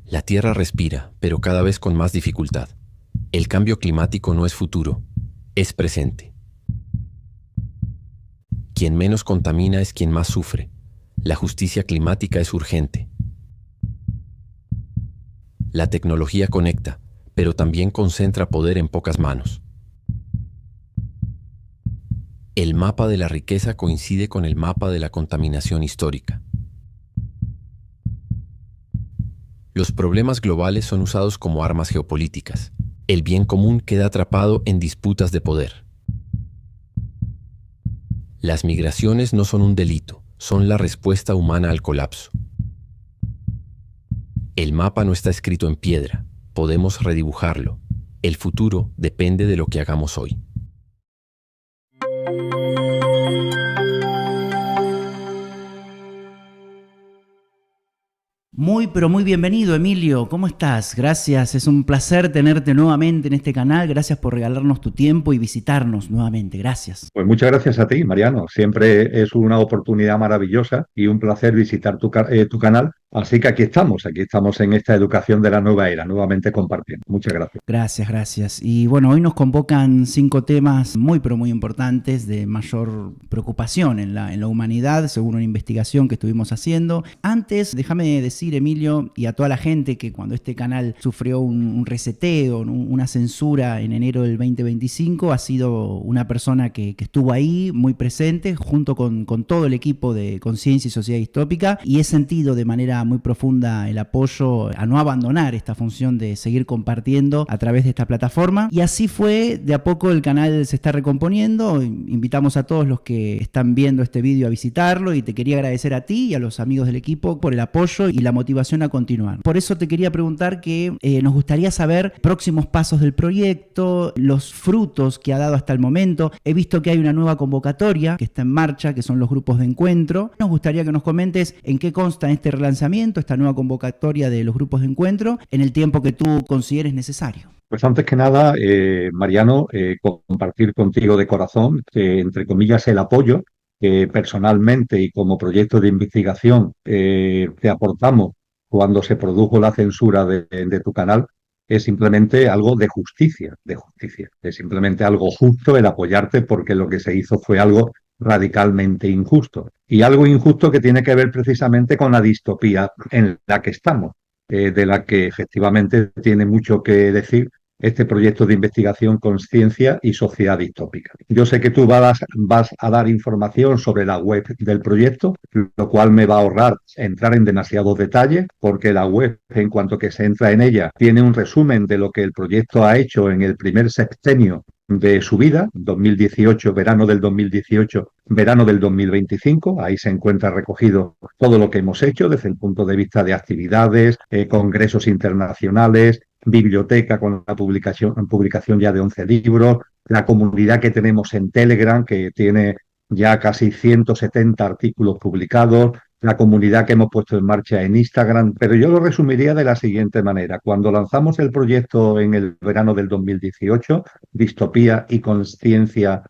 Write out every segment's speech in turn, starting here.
La Tierra respira, pero cada vez con más dificultad. El cambio climático no es futuro, es presente. Quien menos contamina es quien más sufre. La justicia climática es urgente. La tecnología conecta, pero también concentra poder en pocas manos. El mapa de la riqueza coincide con el mapa de la contaminación histórica. Los problemas globales son usados como armas geopolíticas. El bien común queda atrapado en disputas de poder. Las migraciones no son un delito, son la respuesta humana al colapso. El mapa no está escrito en piedra, podemos redibujarlo. El futuro depende de lo que hagamos hoy. Muy, pero muy bienvenido, Emilio. ¿Cómo estás? Gracias. Es un placer tenerte nuevamente en este canal. Gracias por regalarnos tu tiempo y visitarnos nuevamente. Gracias. Pues muchas gracias a ti, Mariano. Siempre es una oportunidad maravillosa y un placer visitar tu canal. Así que aquí estamos en esta educación de la nueva era, nuevamente compartiendo. Muchas gracias. Gracias. Y bueno, hoy nos convocan 5 temas muy, pero muy importantes de mayor preocupación en la humanidad, según una investigación que estuvimos haciendo. Antes, déjame decir, Emilio, y a toda la gente que cuando este canal sufrió un reseteo, una censura en enero del 2025, ha sido una persona que estuvo ahí, muy presente, junto con todo el equipo de Conciencia y Sociedad Distópica, y he sentido de manera muy profunda el apoyo a no abandonar esta función de seguir compartiendo a través de esta plataforma. Y así fue, de a poco el canal se está recomponiendo. Invitamos a todos los que están viendo este vídeo a visitarlo, y te quería agradecer a ti y a los amigos del equipo por el apoyo y la motivación a continuar. Por eso te quería preguntar que nos gustaría saber próximos pasos del proyecto, los frutos que ha dado hasta el momento. He visto que hay una nueva convocatoria que está en marcha, que son los grupos de encuentro. Nos gustaría que nos comentes en qué consta este relanzamiento, esta nueva convocatoria de los grupos de encuentro, en el tiempo que tú consideres necesario. Pues antes que nada, Mariano, compartir contigo de corazón, entre comillas, el apoyo que personalmente y como proyecto de investigación te aportamos cuando se produjo la censura de tu canal. Es simplemente algo de justicia. Es simplemente algo justo el apoyarte, porque lo que se hizo fue algo radicalmente injusto. Y algo injusto que tiene que ver precisamente con la distopía en la que estamos, de la que efectivamente tiene mucho que decir este proyecto de investigación Conciencia y Sociedad Distópica. Yo sé que tú vas a dar información sobre la web del proyecto, lo cual me va a ahorrar entrar en demasiados detalles, porque la web, en cuanto que se entra en ella, tiene un resumen de lo que el proyecto ha hecho en el primer sexenio de su vida, 2018, verano del 2018, verano del 2025. Ahí se encuentra recogido todo lo que hemos hecho desde el punto de vista de actividades, congresos internacionales, biblioteca con la publicación ya de 11 libros, la comunidad que tenemos en Telegram, que tiene ya casi 170 artículos publicados, la comunidad que hemos puesto en marcha en Instagram. Pero yo lo resumiría de la siguiente manera. Cuando lanzamos el proyecto en el verano del 2018, distopía y conciencia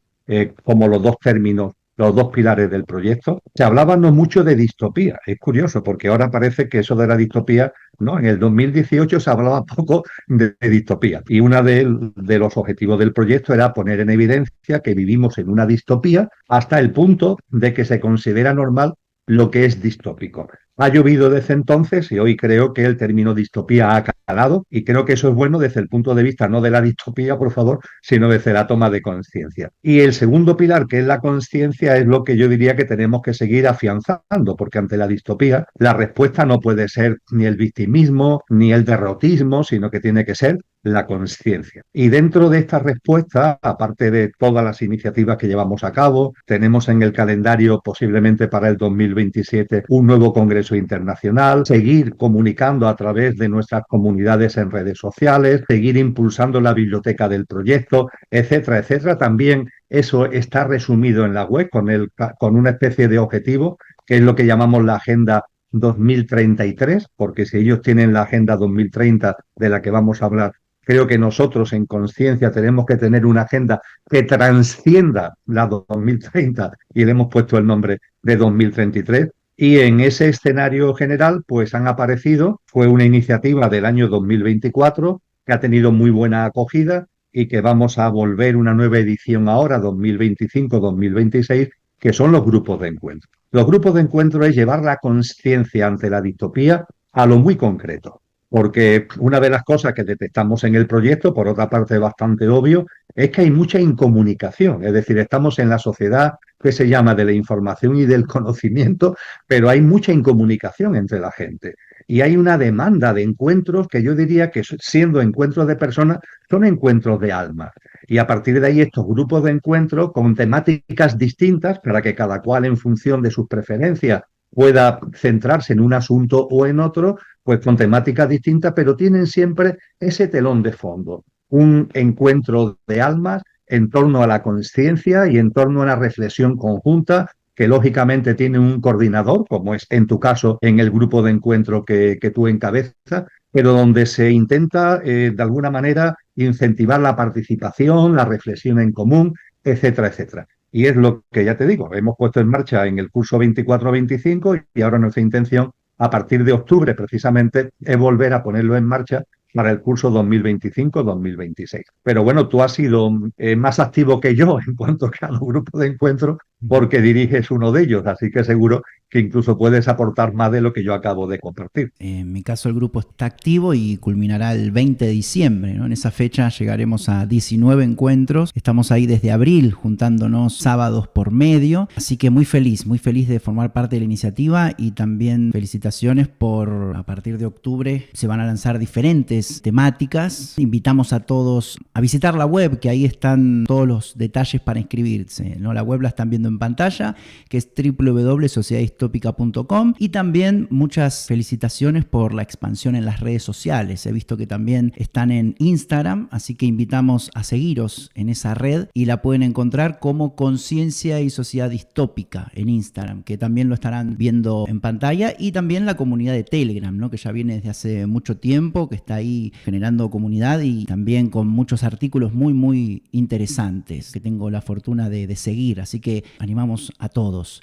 como los dos términos, los dos pilares del proyecto, se hablaba no mucho de distopía. Es curioso, porque ahora parece que eso de la distopía, no, en el 2018 se hablaba poco de distopía. Y uno de los objetivos del proyecto era poner en evidencia que vivimos en una distopía hasta el punto de que se considera normal lo que es distópico. Ha llovido desde entonces y hoy creo que el término distopía ha calado, y creo que eso es bueno desde el punto de vista no de la distopía, por favor, sino desde la toma de conciencia. Y el segundo pilar, que es la conciencia, es lo que yo diría que tenemos que seguir afianzando, porque ante la distopía la respuesta no puede ser ni el victimismo ni el derrotismo, sino que tiene que ser la conciencia. Y dentro de esta respuesta, aparte de todas las iniciativas que llevamos a cabo, tenemos en el calendario posiblemente para el 2027 un nuevo congreso internacional, seguir comunicando a través de nuestras comunidades en redes sociales, seguir impulsando la biblioteca del proyecto, etcétera, etcétera. También eso está resumido en la web con una especie de objetivo, que es lo que llamamos la Agenda 2033, porque si ellos tienen la Agenda 2030 de la que vamos a hablar, creo que nosotros en Conciencia tenemos que tener una agenda que transcienda la 2030, y le hemos puesto el nombre de 2033. Y en ese escenario general, pues han aparecido, fue una iniciativa del año 2024 que ha tenido muy buena acogida y que vamos a volver una nueva edición ahora, 2025-2026, que son los grupos de encuentro. Los grupos de encuentro es llevar la conciencia ante la distopía a lo muy concreto. Porque una de las cosas que detectamos en el proyecto, por otra parte bastante obvio, es que hay mucha incomunicación. Es decir, estamos en la sociedad que se llama de la información y del conocimiento, pero hay mucha incomunicación entre la gente. Y hay una demanda de encuentros que yo diría que, siendo encuentros de personas, son encuentros de almas. Y a partir de ahí estos grupos de encuentros con temáticas distintas para que cada cual en función de sus preferencias pueda centrarse en un asunto o en otro, pues con temáticas distintas, pero tienen siempre ese telón de fondo, un encuentro de almas en torno a la conciencia y en torno a la reflexión conjunta que lógicamente tiene un coordinador, como es en tu caso en el grupo de encuentro que tú encabezas, pero donde se intenta de alguna manera incentivar la participación, la reflexión en común, etcétera, etcétera. Y es lo que ya te digo, hemos puesto en marcha en el curso 24-25 y ahora nuestra intención a partir de octubre precisamente es volver a ponerlo en marcha para el curso 2025-2026. Pero bueno, tú has sido más activo que yo en cuanto a los grupos de encuentro porque diriges uno de ellos, así que seguro que incluso puedes aportar más de lo que yo acabo de compartir. En mi caso el grupo está activo y culminará el 20 de diciembre, ¿no? En esa fecha llegaremos a 19 encuentros. Estamos ahí desde abril juntándonos sábados por medio, así que muy feliz de formar parte de la iniciativa y también felicitaciones por a partir de octubre se van a lanzar diferentes temáticas. Invitamos a todos a visitar la web, que ahí están todos los detalles para inscribirse, ¿no? La web la están viendo en pantalla, que es www.sociedadistópica.com, y también muchas felicitaciones por la expansión en las redes sociales. He visto que también están en Instagram, así que invitamos a seguiros en esa red y la pueden encontrar como Conciencia y Sociedad Distópica en Instagram, que también lo estarán viendo en pantalla, y también la comunidad de Telegram, ¿no? Que ya viene desde hace mucho tiempo, que está ahí generando comunidad y también con muchos artículos muy interesantes que tengo la fortuna de seguir, así que animamos a todos.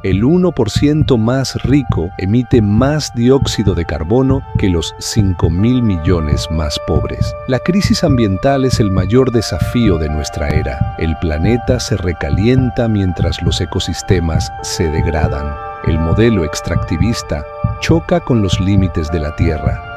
El 1% más rico emite más dióxido de carbono que los 5.000 millones más pobres. La crisis ambiental es el mayor desafío de nuestra era. El planeta se recalienta mientras los ecosistemas se degradan. El modelo extractivista choca con los límites de la Tierra.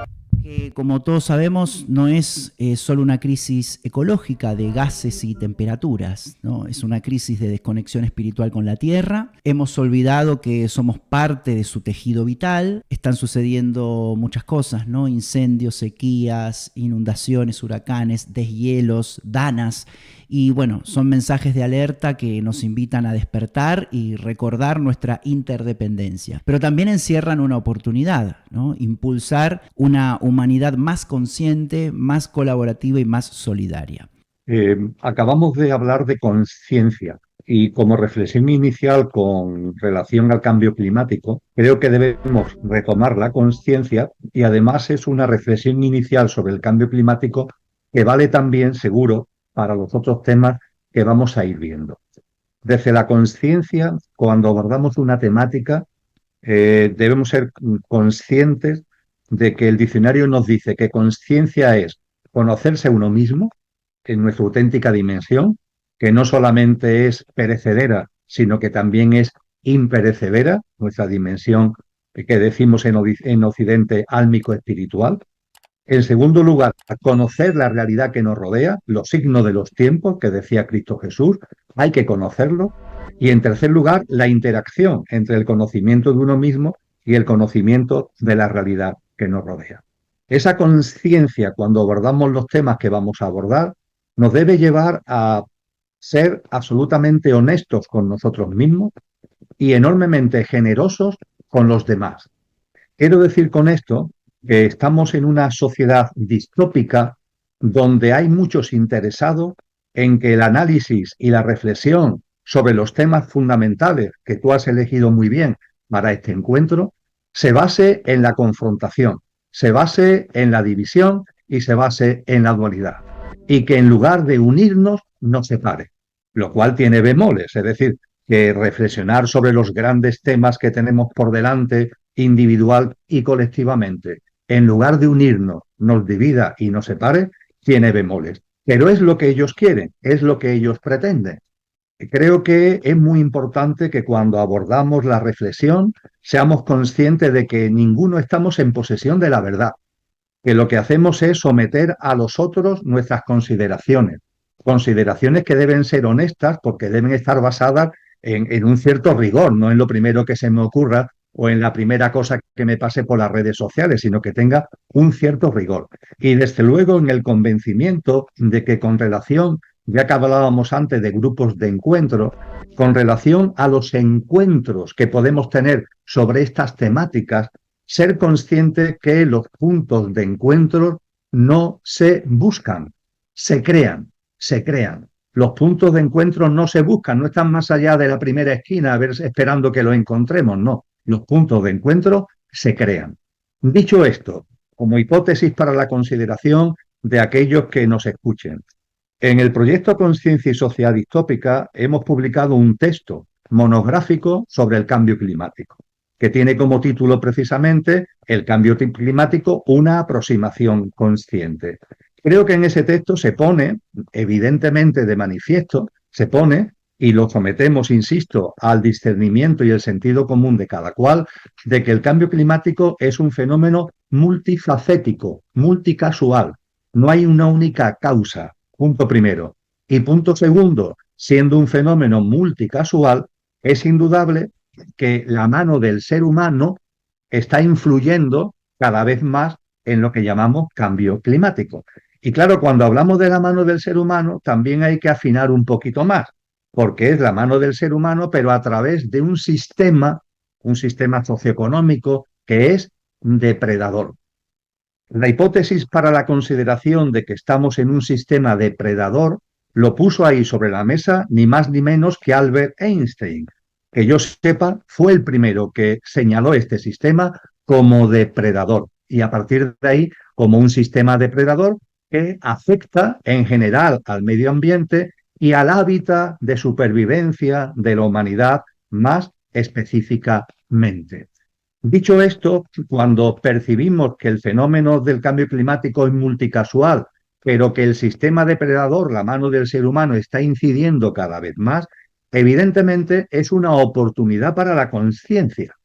Como todos sabemos, no es solo una crisis ecológica de gases y temperaturas, ¿no? Es una crisis de desconexión espiritual con la Tierra. Hemos olvidado que somos parte de su tejido vital. Están sucediendo muchas cosas, ¿no? Incendios, sequías, inundaciones, huracanes, deshielos, danas. Y bueno, son mensajes de alerta que nos invitan a despertar y recordar nuestra interdependencia. Pero también encierran una oportunidad, ¿no? Impulsar una humanidad más consciente, más colaborativa y más solidaria. Acabamos de hablar de conciencia y como reflexión inicial con relación al cambio climático, creo que debemos retomar la conciencia y además es una reflexión inicial sobre el cambio climático que vale también, seguro, para los otros temas que vamos a ir viendo. Desde la conciencia, cuando abordamos una temática, debemos ser conscientes de que el diccionario nos dice que conciencia es conocerse a uno mismo en nuestra auténtica dimensión, que no solamente es perecedera, sino que también es imperecedera, nuestra dimensión que decimos en Occidente álmico-espiritual. En segundo lugar, conocer la realidad que nos rodea, los signos de los tiempos que decía Cristo Jesús, hay que conocerlo. Y en tercer lugar, la interacción entre el conocimiento de uno mismo y el conocimiento de la realidad que nos rodea. Esa conciencia, cuando abordamos los temas que vamos a abordar, nos debe llevar a ser absolutamente honestos con nosotros mismos y enormemente generosos con los demás. Quiero decir con esto que estamos en una sociedad distópica donde hay muchos interesados en que el análisis y la reflexión sobre los temas fundamentales que tú has elegido muy bien para este encuentro se base en la confrontación, se base en la división y se base en la dualidad. Y que en lugar de unirnos, nos separe, lo cual tiene bemoles, es decir, que reflexionar sobre los grandes temas que tenemos por delante, individual y colectivamente, en lugar de unirnos, nos divida y nos separe, tiene bemoles. Pero es lo que ellos quieren, es lo que ellos pretenden. Creo que es muy importante que cuando abordamos la reflexión seamos conscientes de que ninguno estamos en posesión de la verdad, que lo que hacemos es someter a los otros nuestras consideraciones, consideraciones que deben ser honestas porque deben estar basadas en un cierto rigor, no en lo primero que se me ocurra o en la primera cosa que me pase por las redes sociales, sino que tenga un cierto rigor. Y desde luego en el convencimiento de que con relación, ya que hablábamos antes de grupos de encuentro, con relación a los encuentros que podemos tener sobre estas temáticas, ser consciente que los puntos de encuentro no se buscan, se crean, se crean. Los puntos de encuentro no se buscan, no están más allá de la primera esquina a ver, esperando que los encontremos, no. Los puntos de encuentro se crean. Dicho esto, como hipótesis para la consideración de aquellos que nos escuchen, en el proyecto Conciencia y Sociedad Distópica hemos publicado un texto monográfico sobre el cambio climático, que tiene como título precisamente El cambio climático, una aproximación consciente. Creo que en ese texto se pone, evidentemente de manifiesto, se pone, y lo sometemos, insisto, al discernimiento y el sentido común de cada cual, de que el cambio climático es un fenómeno multifacético, multicasual. No hay una única causa, punto primero. Y punto segundo, siendo un fenómeno multicasual, es indudable que la mano del ser humano está influyendo cada vez más en lo que llamamos cambio climático. Y claro, cuando hablamos de la mano del ser humano, también hay que afinar un poquito más, porque es la mano del ser humano, pero a través de un sistema socioeconómico que es depredador. La hipótesis para la consideración de que estamos en un sistema depredador lo puso ahí sobre la mesa ni más ni menos que Albert Einstein. Que yo sepa, fue el primero que señaló este sistema como depredador y a partir de ahí como un sistema depredador que afecta en general al medio ambiente y al hábitat de supervivencia de la humanidad más específicamente. Dicho esto, cuando percibimos que el fenómeno del cambio climático es multicasual, pero que el sistema depredador, la mano del ser humano, está incidiendo cada vez más, evidentemente es una oportunidad para la conciencia,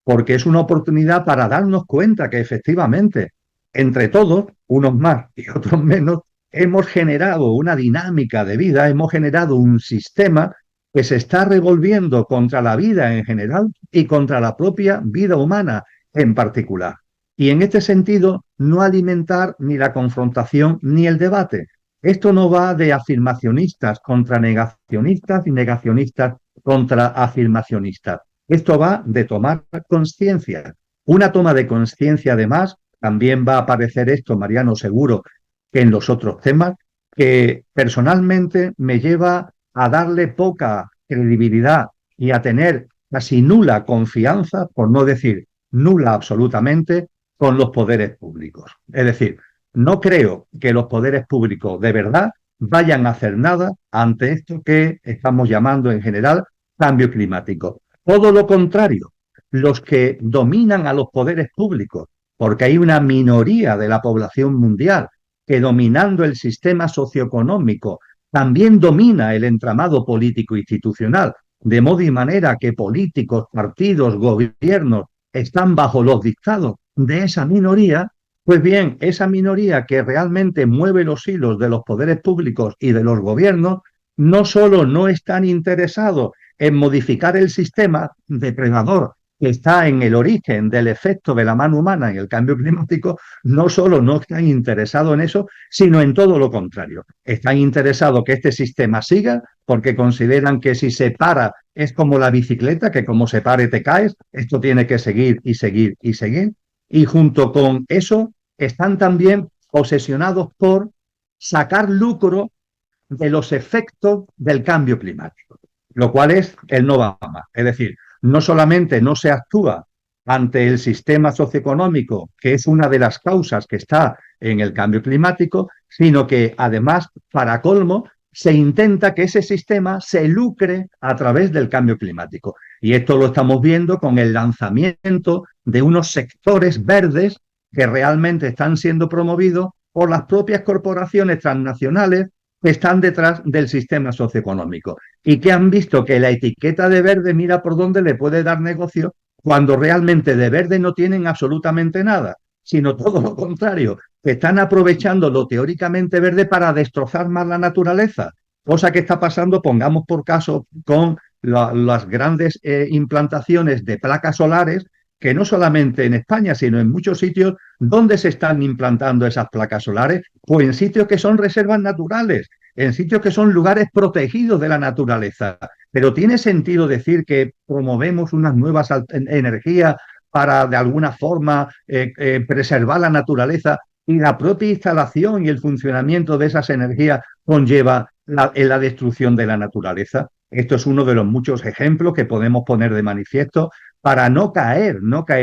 porque es una oportunidad para darnos cuenta que efectivamente, entre todos, unos más y otros menos, hemos generado una dinámica de vida, hemos generado un sistema que se está revolviendo contra la vida en general y contra la propia vida humana en particular. Y en este sentido, no alimentar ni la confrontación ni el debate. Esto no va de afirmacionistas contra negacionistas y negacionistas contra afirmacionistas. Esto va de tomar conciencia. Una toma de conciencia, además, también va a aparecer esto, Mariano, seguro, que en los otros temas, que personalmente me lleva a darle poca credibilidad y a tener casi nula confianza, por no decir nula absolutamente, con los poderes públicos. Es decir, no creo que los poderes públicos de verdad vayan a hacer nada ante esto que estamos llamando en general cambio climático. Todo lo contrario, los que dominan a los poderes públicos, porque hay una minoría de la población mundial que dominando el sistema socioeconómico también domina el entramado político institucional, de modo y manera que políticos, partidos, gobiernos están bajo los dictados de esa minoría. Pues bien, esa minoría que realmente mueve los hilos de los poderes públicos y de los gobiernos, no solo no están interesados en modificar el sistema depredador que está en el origen del efecto de la mano humana en el cambio climático, no solo no están interesados en eso, sino en todo lo contrario. Están interesados que este sistema siga porque consideran que si se para es como la bicicleta, que como se pare te caes, esto tiene que seguir y seguir y seguir. Y junto con eso están también obsesionados por sacar lucro de los efectos del cambio climático, lo cual es el no va más. Es decir, no solamente no se actúa ante el sistema socioeconómico, que es una de las causas que está en el cambio climático, sino que además, para colmo, se intenta que ese sistema se lucre a través del cambio climático. Y esto lo estamos viendo con el lanzamiento de unos sectores verdes que realmente están siendo promovidos por las propias corporaciones transnacionales que están detrás del sistema socioeconómico y que han visto que la etiqueta de verde mira por dónde le puede dar negocio cuando realmente de verde no tienen absolutamente nada, sino todo lo contrario, que están aprovechando lo teóricamente verde para destrozar más la naturaleza, cosa que está pasando, pongamos por caso, con las grandes implantaciones de placas solares, que no solamente en España, sino en muchos sitios donde se están implantando esas placas solares, o en sitios que son reservas naturales, en sitios que son lugares protegidos de la naturaleza. Pero ¿tiene sentido decir que promovemos unas nuevas energías para, de alguna forma, preservar la naturaleza y la propia instalación y el funcionamiento de esas energías conlleva la destrucción de la naturaleza? Esto es uno de los muchos ejemplos que podemos poner de manifiesto para no caer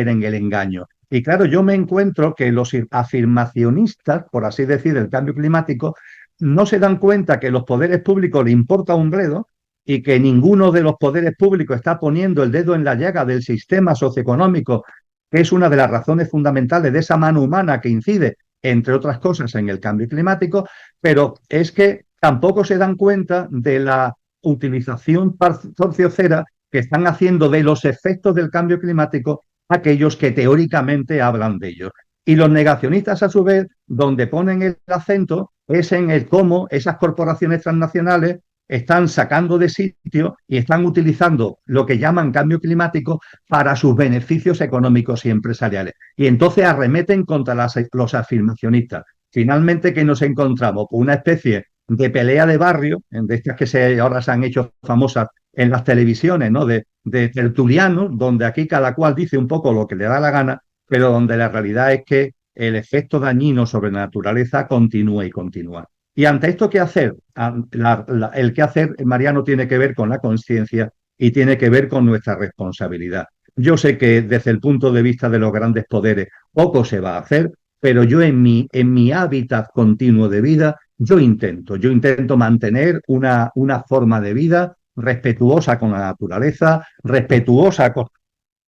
en el engaño. Y claro, yo me encuentro que los afirmacionistas, por así decir, del cambio climático, no se dan cuenta que los poderes públicos le importa un bledo y que ninguno de los poderes públicos está poniendo el dedo en la llaga del sistema socioeconómico, que es una de las razones fundamentales de esa mano humana que incide, entre otras cosas, en el cambio climático, pero es que tampoco se dan cuenta de la utilización torciocera que están haciendo de los efectos del cambio climático aquellos que teóricamente hablan de ellos. Y los negacionistas, a su vez, donde ponen el acento es en el cómo esas corporaciones transnacionales están sacando de sitio y están utilizando lo que llaman cambio climático para sus beneficios económicos y empresariales. Y entonces arremeten contra los afirmacionistas. Finalmente, ¿qué nos encontramos? Pues una especie de pelea de barrio, de estas que ahora se han hecho famosas en las televisiones, ¿no? De tertulianos, donde aquí cada cual dice un poco lo que le da la gana, pero donde la realidad es que el efecto dañino sobre la naturaleza continúa y continúa. Y ante esto, ¿qué hacer? El qué hacer, Mariano, tiene que ver con la conciencia y tiene que ver con nuestra responsabilidad. Yo sé que desde el punto de vista de los grandes poderes poco se va a hacer, pero yo en mi hábitat continuo de vida, yo intento mantener una forma de vida respetuosa con la naturaleza, respetuosa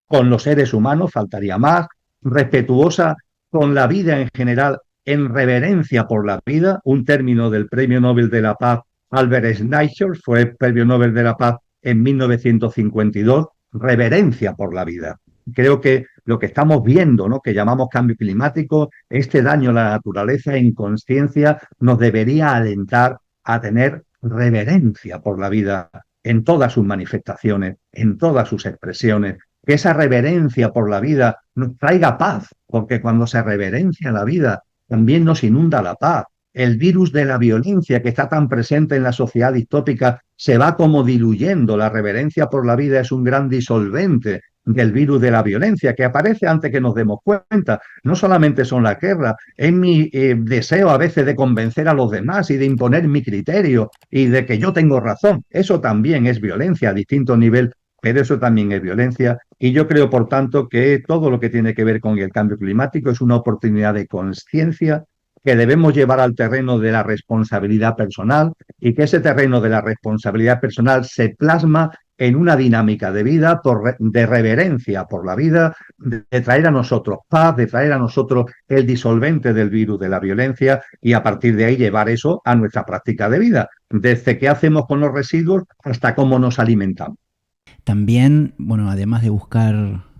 con los seres humanos, faltaría más, respetuosa con la vida en general, en reverencia por la vida, un término del Premio Nobel de la Paz Albert Schweitzer, fue Premio Nobel de la Paz en 1952, reverencia por la vida. Creo que lo que estamos viendo, ¿no?, que llamamos cambio climático, este daño a la naturaleza en conciencia, nos debería alentar a tener reverencia por la vida en todas sus manifestaciones, en todas sus expresiones, que esa reverencia por la vida nos traiga paz, porque cuando se reverencia la vida, también nos inunda la paz. El virus de la violencia que está tan presente en la sociedad distópica se va como diluyendo. La reverencia por la vida es un gran disolvente del virus de la violencia que aparece antes que nos demos cuenta. No solamente son las guerras, es mi deseo a veces de convencer a los demás y de imponer mi criterio y de que yo tengo razón. Eso también es violencia a distinto nivel, pero eso también es violencia. Y yo creo, por tanto, que todo lo que tiene que ver con el cambio climático es una oportunidad de conciencia que debemos llevar al terreno de la responsabilidad personal y que ese terreno de la responsabilidad personal se plasma en una dinámica de vida, de reverencia por la vida, de traer a nosotros paz, de traer a nosotros el disolvente del virus de la violencia y a partir de ahí llevar eso a nuestra práctica de vida, desde qué hacemos con los residuos hasta cómo nos alimentamos. También, bueno, además de buscar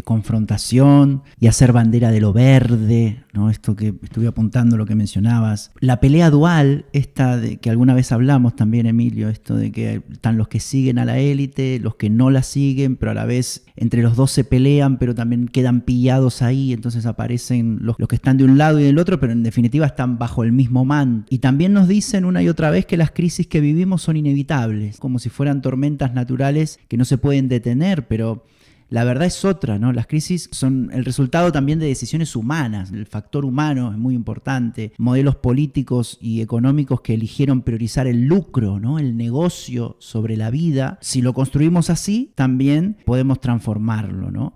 confrontación y hacer bandera de lo verde, ¿no? Esto que estuve apuntando, lo que mencionabas. La pelea dual, esta de que alguna vez hablamos también, Emilio, esto de que están los que siguen a la élite, los que no la siguen, pero a la vez entre los dos se pelean, pero también quedan pillados ahí, entonces aparecen los que están de un lado y del otro, pero en definitiva están bajo el mismo manto. Y también nos dicen una y otra vez que las crisis que vivimos son inevitables, como si fueran tormentas naturales que no se pueden detener, pero la verdad es otra, ¿no? Las crisis son el resultado también de decisiones humanas. El factor humano es muy importante. Modelos políticos y económicos que eligieron priorizar el lucro, ¿no?, el negocio sobre la vida. Si lo construimos así, también podemos transformarlo, ¿no?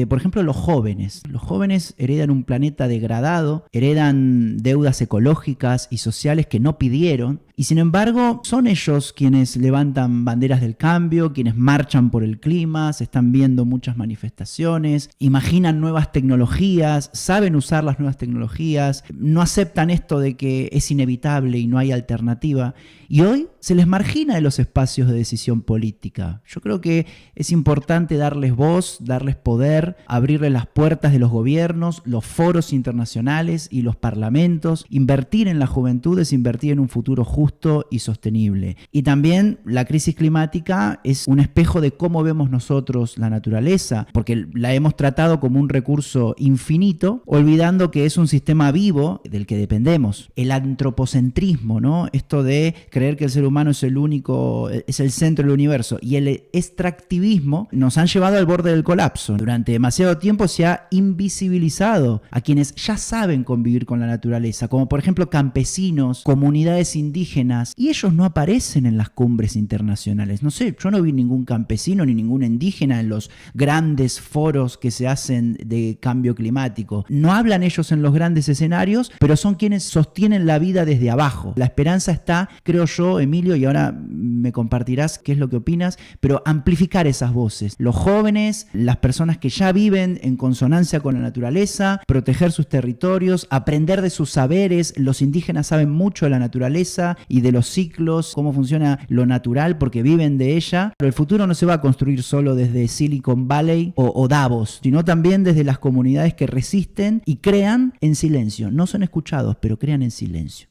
Por ejemplo, los jóvenes. Los jóvenes heredan un planeta degradado, heredan deudas ecológicas y sociales que no pidieron Y sin embargo, son ellos quienes levantan banderas del cambio, quienes marchan por el clima, se están viendo muchas manifestaciones, imaginan nuevas tecnologías, saben usar las nuevas tecnologías, no aceptan esto de que es inevitable y no hay alternativa. Y hoy se les margina de los espacios de decisión política. Yo creo que es importante darles voz, darles poder, abrirles las puertas de los gobiernos, los foros internacionales y los parlamentos. Invertir en la juventud es invertir en un futuro justo y sostenible. Y también la crisis climática es un espejo de cómo vemos nosotros la naturaleza, porque la hemos tratado como un recurso infinito, olvidando que es un sistema vivo del que dependemos. El antropocentrismo, ¿no? Esto de creer que el ser humano es el único, es el centro del universo, y el extractivismo nos han llevado al borde del colapso. Durante demasiado tiempo se ha invisibilizado a quienes ya saben convivir con la naturaleza, como por ejemplo campesinos, comunidades indígenas, y ellos no aparecen en las cumbres internacionales. No sé, yo no vi ningún campesino ni ningún indígena en los grandes foros que se hacen de cambio climático. No hablan ellos en los grandes escenarios, pero son quienes sostienen la vida desde abajo. La esperanza está, creo yo, Emilio, y ahora me compartirás qué es lo que opinas, pero amplificar esas voces. Los jóvenes, las personas que ya viven en consonancia con la naturaleza, proteger sus territorios, aprender de sus saberes. Los indígenas saben mucho de la naturaleza y de los ciclos, cómo funciona lo natural, porque viven de ella. Pero el futuro no se va a construir solo desde Silicon Valley o Davos, sino también desde las comunidades que resisten y crean en silencio. No son escuchados, pero crean en silencio.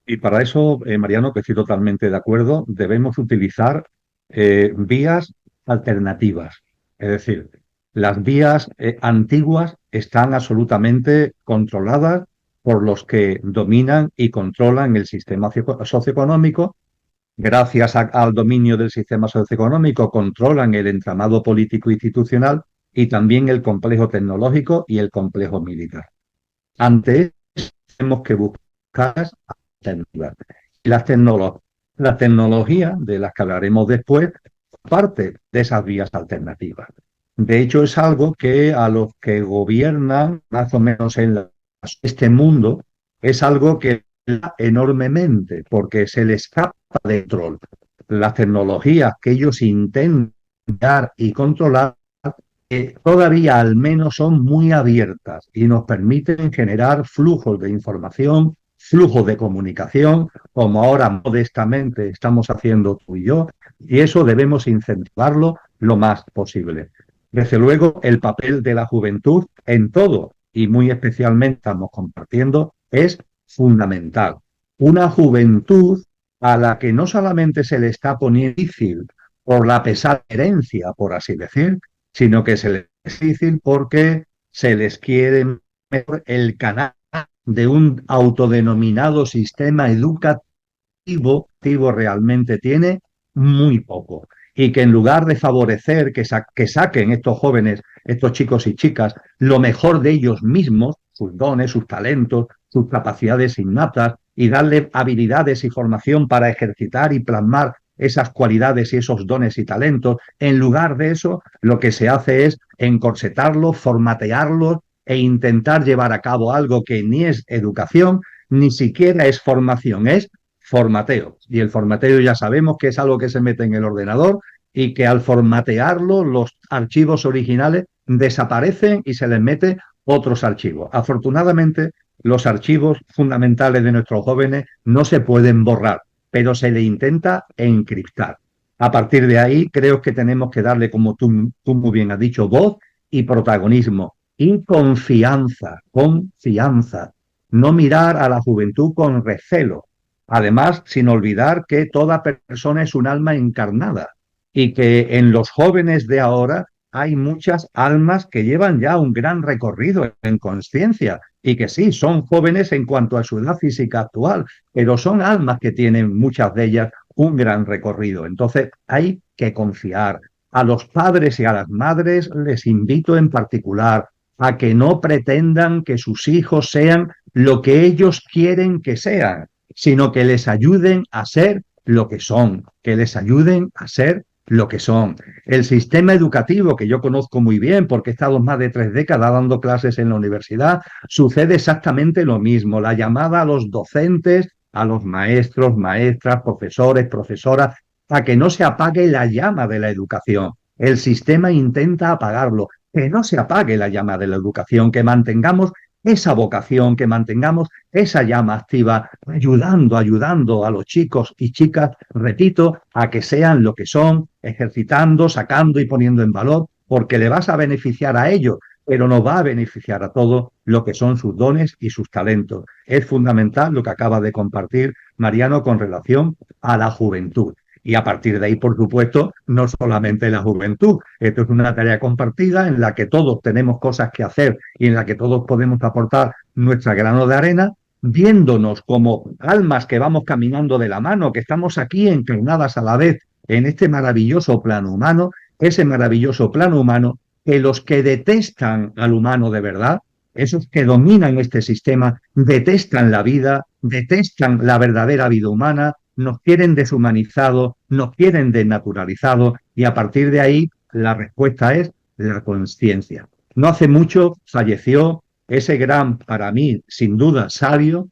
Y para eso, Mariano, que estoy totalmente de acuerdo, debemos utilizar vías alternativas. Es decir, las vías antiguas están absolutamente controladas por los que dominan y controlan el sistema socioeconómico. Gracias al dominio del sistema socioeconómico, controlan el entramado político institucional y también el complejo tecnológico y el complejo militar. Ante eso, tenemos que buscar las tecnologías de las que hablaremos después, parte de esas vías alternativas. De hecho, es algo que a los que gobiernan más o menos en este mundo, es algo que enormemente, porque se les escapa de control. Las tecnologías que ellos intentan dar y controlar todavía al menos son muy abiertas y nos permiten generar flujos de información, flujos de comunicación, como ahora modestamente estamos haciendo tú y yo, y eso debemos incentivarlo lo más posible. Desde luego, el papel de la juventud en todo, y muy especialmente estamos compartiendo, es fundamental. Una juventud a la que no solamente se le está poniendo difícil por la pesada herencia, por así decir, sino que se les es difícil porque se les quiere meter el canal de un autodenominado sistema educativo realmente tiene muy poco. Y que en lugar de favorecer que saquen estos jóvenes, estos chicos y chicas, lo mejor de ellos mismos, sus dones, sus talentos, sus capacidades innatas, y darle habilidades y formación para ejercitar y plasmar esas cualidades y esos dones y talentos, en lugar de eso, lo que se hace es encorsetarlos, formatearlos e intentar llevar a cabo algo que ni es educación, ni siquiera es formación, es formateo. Y el formateo ya sabemos que es algo que se mete en el ordenador y que al formatearlo los archivos originales desaparecen y se les mete otros archivos. Afortunadamente, los archivos fundamentales de nuestros jóvenes no se pueden borrar, pero se le intenta encriptar. A partir de ahí, creo que tenemos que darle, como tú muy bien has dicho, voz y protagonismo y confianza. No mirar a la juventud con recelo. Además, sin olvidar que toda persona es un alma encarnada y que en los jóvenes de ahora hay muchas almas que llevan ya un gran recorrido en conciencia y que sí, son jóvenes en cuanto a su edad física actual, pero son almas que tienen, muchas de ellas, un gran recorrido. Entonces, hay que confiar. A los padres y a las madres les invito en particular a que no pretendan que sus hijos sean lo que ellos quieren que sean, sino que les ayuden a ser lo que son, que les ayuden a ser lo que son. El sistema educativo, que yo conozco muy bien porque he estado más de 3 décadas dando clases en la universidad, sucede exactamente lo mismo. La llamada a los docentes a los maestros, maestras, profesores, profesoras, a que no se apague la llama de la educación. El sistema intenta apagarlo. Que no se apague la llama de la educación, que mantengamos esa vocación, que mantengamos esa llama activa, ayudando a los chicos y chicas, repito, a que sean lo que son, ejercitando, sacando y poniendo en valor, porque le vas a beneficiar a ellos, pero nos va a beneficiar a todos lo que son sus dones y sus talentos. Es fundamental lo que acaba de compartir Mariano con relación a la juventud. Y a partir de ahí, por supuesto, no solamente la juventud. Esto es una tarea compartida en la que todos tenemos cosas que hacer y en la que todos podemos aportar nuestra grano de arena, viéndonos como almas que vamos caminando de la mano, que estamos aquí encarnadas a la vez en este maravilloso plano humano, ese maravilloso plano humano que los que detestan al humano de verdad, esos que dominan este sistema, detestan la vida, detestan la verdadera vida humana, nos quieren deshumanizados, nos quieren desnaturalizados, y a partir de ahí la respuesta es la conciencia. No hace mucho falleció ese gran, para mí, sin duda, sabio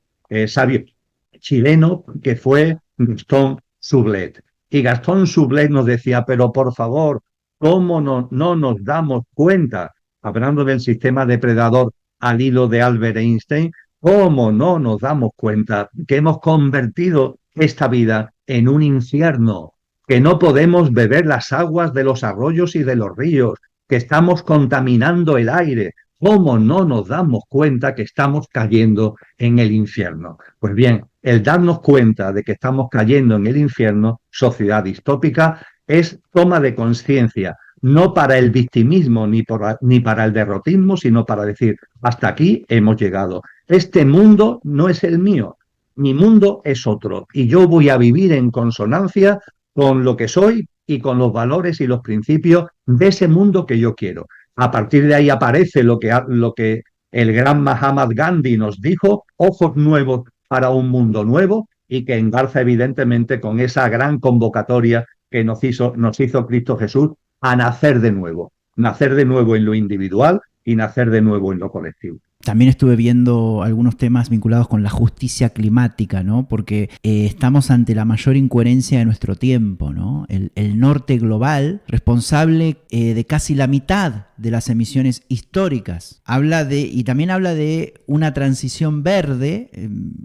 chileno, que fue Gastón Sublet. Y Gastón Sublet nos decía, pero por favor, ¿cómo no nos damos cuenta, hablando del sistema depredador al hilo de Albert Einstein, cómo no nos damos cuenta que hemos convertido esta vida en un infierno, que no podemos beber las aguas de los arroyos y de los ríos, que estamos contaminando el aire? ¿Cómo no nos damos cuenta que estamos cayendo en el infierno? Pues bien, el darnos cuenta de que estamos cayendo en el infierno, sociedad distópica, es toma de conciencia, no para el victimismo ni para el derrotismo, sino para decir, hasta aquí hemos llegado. Este mundo no es el mío, mi mundo es otro, y yo voy a vivir en consonancia con lo que soy y con los valores y los principios de ese mundo que yo quiero. A partir de ahí aparece lo que el gran Mahatma Gandhi nos dijo, ojos nuevos para un mundo nuevo, y que engarza evidentemente con esa gran convocatoria que nos hizo Cristo Jesús a nacer de nuevo en lo individual y nacer de nuevo en lo colectivo. También estuve viendo algunos temas vinculados con la justicia climática, ¿no? Porque estamos ante la mayor incoherencia de nuestro tiempo, ¿no? El norte global, responsable de casi la mitad de las emisiones históricas, y también habla de una transición verde,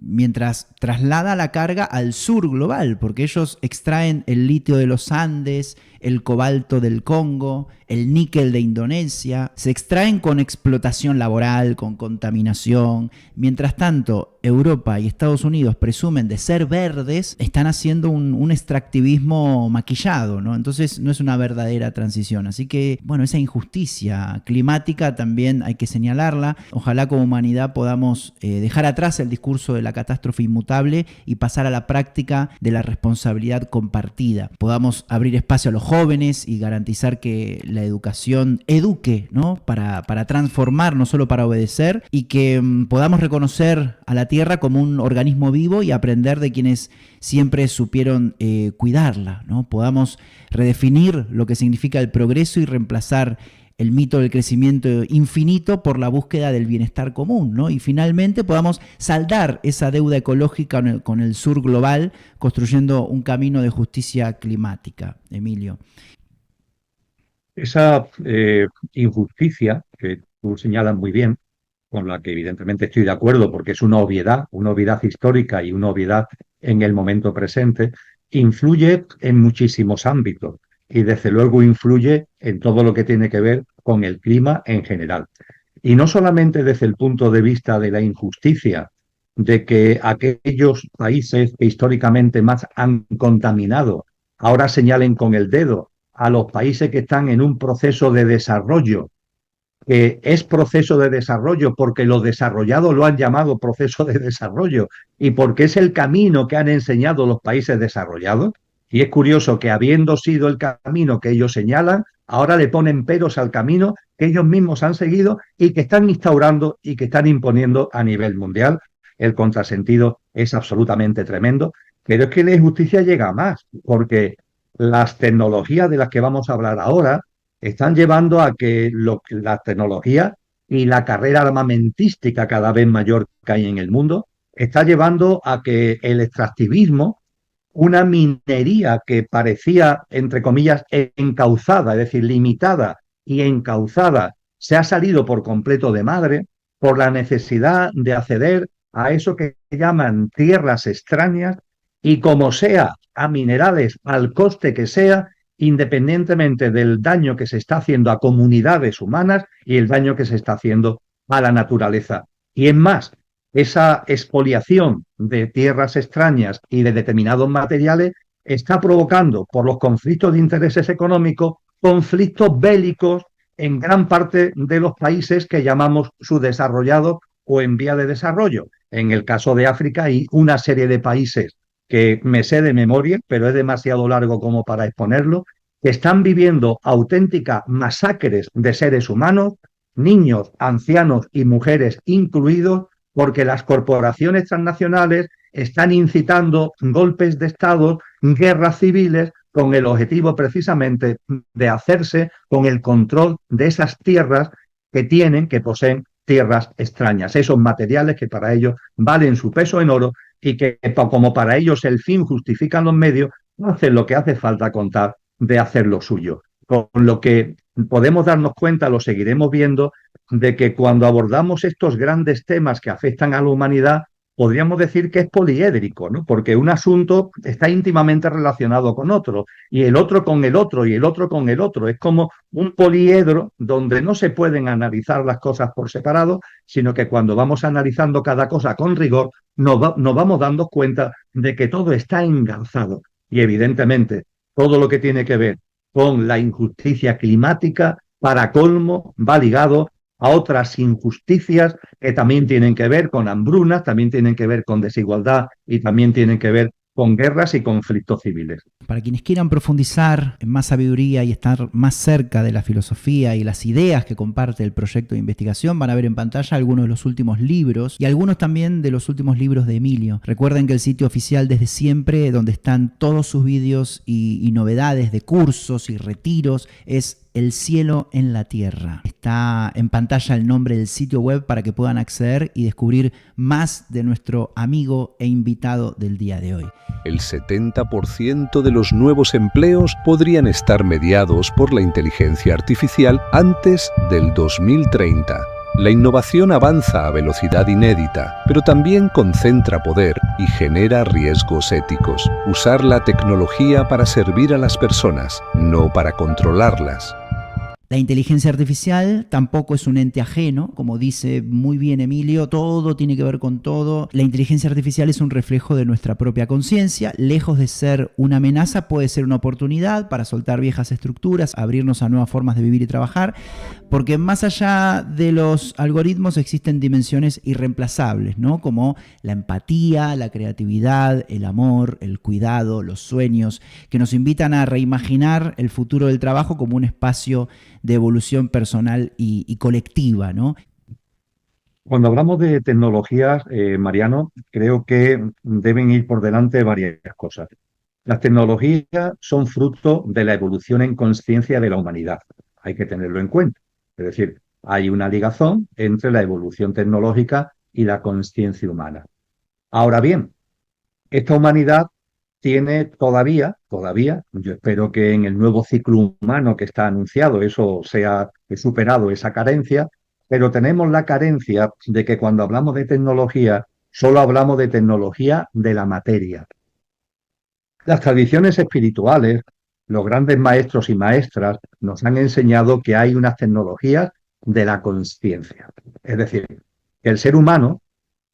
mientras traslada la carga al sur global, porque ellos extraen el litio de los Andes, el cobalto del Congo, el níquel de Indonesia, se extraen con explotación laboral, con contaminación. Mientras tanto, Europa y Estados Unidos presumen de ser verdes, están haciendo un extractivismo maquillado, ¿no? Entonces no es una verdadera transición. Así que, bueno, esa injusticia climática también hay que señalarla. Ojalá como humanidad podamos dejar atrás el discurso de la catástrofe inmutable y pasar a la práctica de la responsabilidad compartida. Podamos abrir espacio a los jóvenes y garantizar que la educación eduque, ¿no? Para transformar, no solo para obedecer, y que podamos reconocer a la tierra como un organismo vivo y aprender de quienes siempre supieron cuidarla, ¿no? Podamos redefinir lo que significa el progreso y reemplazar el mito del crecimiento infinito por la búsqueda del bienestar común, ¿no? Y finalmente podamos saldar esa deuda ecológica con el sur global, construyendo un camino de justicia climática. Emilio. Esa injusticia que tú señalas muy bien, con la que evidentemente estoy de acuerdo, porque es una obviedad histórica y una obviedad en el momento presente, influye en muchísimos ámbitos y desde luego influye en todo lo que tiene que ver con el clima en general. Y no solamente desde el punto de vista de la injusticia, de que aquellos países que históricamente más han contaminado ahora señalen con el dedo a los países que están en un proceso de desarrollo, que es proceso de desarrollo porque los desarrollados lo han llamado proceso de desarrollo y porque es el camino que han enseñado los países desarrollados. Y es curioso que, habiendo sido el camino que ellos señalan, ahora le ponen peros al camino que ellos mismos han seguido y que están instaurando y que están imponiendo a nivel mundial. El contrasentido es absolutamente tremendo, pero es que la injusticia llega a más, porque las tecnologías de las que vamos a hablar ahora están llevando a que la tecnología y la carrera armamentística cada vez mayor que hay en el mundo está llevando a que el extractivismo, una minería que parecía, entre comillas, encauzada, es decir, limitada y encauzada, se ha salido por completo de madre por la necesidad de acceder a eso que llaman tierras extrañas y como sea, a minerales al coste que sea, independientemente del daño que se está haciendo a comunidades humanas y el daño que se está haciendo a la naturaleza. Y es más, esa expoliación de tierras extrañas y de determinados materiales está provocando, por los conflictos de intereses económicos, conflictos bélicos en gran parte de los países que llamamos subdesarrollados o en vía de desarrollo. En el caso de África hay una serie de países que me sé de memoria, pero es demasiado largo como para exponerlo, que están viviendo auténticas masacres de seres humanos, niños, ancianos y mujeres incluidos, porque las corporaciones transnacionales están incitando golpes de Estado, guerras civiles, con el objetivo precisamente de hacerse con el control de esas tierras que poseen tierras extrañas, esos materiales que para ellos valen su peso en oro y que como para ellos el fin justifican los medios, hacen lo que hace falta contar de hacer lo suyo. Con lo que podemos darnos cuenta, lo seguiremos viendo, de que cuando abordamos estos grandes temas que afectan a la humanidad, podríamos decir que es poliédrico, ¿no? Porque un asunto está íntimamente relacionado con otro, y el otro con el otro, y el otro con el otro. Es como un poliedro donde no se pueden analizar las cosas por separado, sino que cuando vamos analizando cada cosa con rigor, nos vamos dando cuenta de que todo está engarzado. Y evidentemente, todo lo que tiene que ver con la injusticia climática, para colmo, va ligado a otras injusticias que también tienen que ver con hambrunas, también tienen que ver con desigualdad y también tienen que ver con guerras y conflictos civiles. Para quienes quieran profundizar en más sabiduría y estar más cerca de la filosofía y las ideas que comparte el proyecto de investigación, van a ver en pantalla algunos de los últimos libros y algunos también de los últimos libros de Emilio. Recuerden que el sitio oficial Desde Siempre, donde están todos sus vídeos y novedades de cursos y retiros, es El Cielo en la Tierra. Está en pantalla el nombre del sitio web para que puedan acceder y descubrir más de nuestro amigo e invitado del día de hoy. El 70% de los nuevos empleos podrían estar mediados por la inteligencia artificial antes del 2030. La innovación avanza a velocidad inédita, pero también concentra poder y genera riesgos éticos. Usar la tecnología para servir a las personas, no para controlarlas. La inteligencia artificial tampoco es un ente ajeno, como dice muy bien Emilio, todo tiene que ver con todo. La inteligencia artificial es un reflejo de nuestra propia conciencia, lejos de ser una amenaza, puede ser una oportunidad para soltar viejas estructuras, abrirnos a nuevas formas de vivir y trabajar, porque más allá de los algoritmos existen dimensiones irreemplazables, ¿no? Como la empatía, la creatividad, el amor, el cuidado, los sueños, que nos invitan a reimaginar el futuro del trabajo como un espacio de evolución personal y colectiva, ¿no? Cuando hablamos de tecnologías, Mariano, creo que deben ir por delante varias cosas. Las tecnologías son fruto de la evolución en conciencia de la humanidad. Hay que tenerlo en cuenta. Es decir, hay una ligazón entre la evolución tecnológica y la conciencia humana. Ahora bien, esta humanidad tiene todavía, yo espero que en el nuevo ciclo humano que está anunciado eso sea superado, esa carencia, pero tenemos la carencia de que cuando hablamos de tecnología, solo hablamos de tecnología de la materia. Las tradiciones espirituales, los grandes maestros y maestras nos han enseñado que hay unas tecnologías de la conciencia. Es decir, que el ser humano,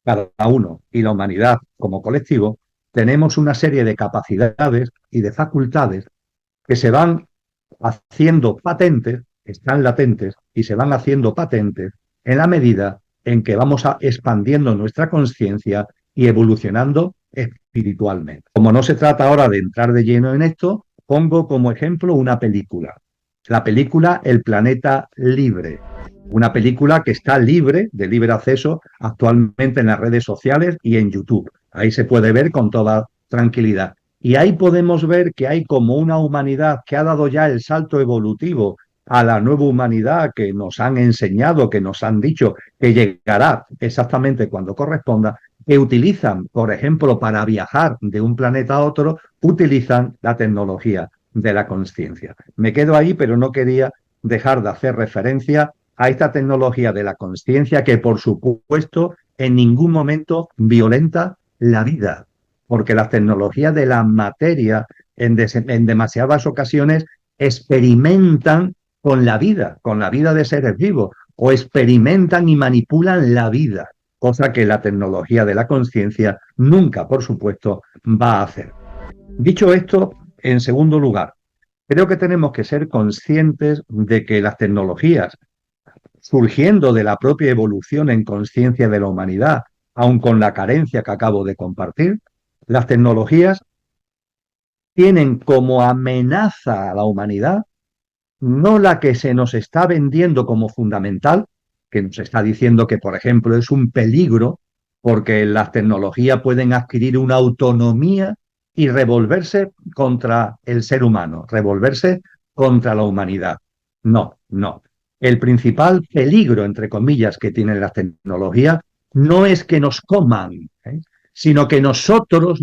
cada uno, y la humanidad como colectivo, tenemos una serie de capacidades y de facultades que se van haciendo patentes, están latentes y se van haciendo patentes en la medida en que vamos expandiendo nuestra conciencia y evolucionando espiritualmente. Como no se trata ahora de entrar de lleno en esto, pongo como ejemplo una película. La película El Planeta Libre. Una película que está libre, de libre acceso, actualmente en las redes sociales y en YouTube. Ahí se puede ver con toda tranquilidad. Y ahí podemos ver que hay como una humanidad que ha dado ya el salto evolutivo a la nueva humanidad que nos han enseñado, que nos han dicho que llegará exactamente cuando corresponda, que utilizan, por ejemplo, para viajar de un planeta a otro, utilizan la tecnología de la consciencia. Me quedo ahí, pero no quería dejar de hacer referencia a esta tecnología de la consciencia que, por supuesto, en ningún momento violenta la vida, porque las tecnologías de la materia en demasiadas ocasiones experimentan con la vida de seres vivos, o experimentan y manipulan la vida, cosa que la tecnología de la conciencia nunca, por supuesto, va a hacer. Dicho esto, en segundo lugar, creo que tenemos que ser conscientes de que las tecnologías, surgiendo de la propia evolución en conciencia de la humanidad, aun con la carencia que acabo de compartir, las tecnologías tienen como amenaza a la humanidad no la que se nos está vendiendo como fundamental, que nos está diciendo que, por ejemplo, es un peligro porque las tecnologías pueden adquirir una autonomía y revolverse contra el ser humano, revolverse contra la humanidad. No, no. El principal peligro, entre comillas, que tienen las tecnologías no es que nos coman, sino que nosotros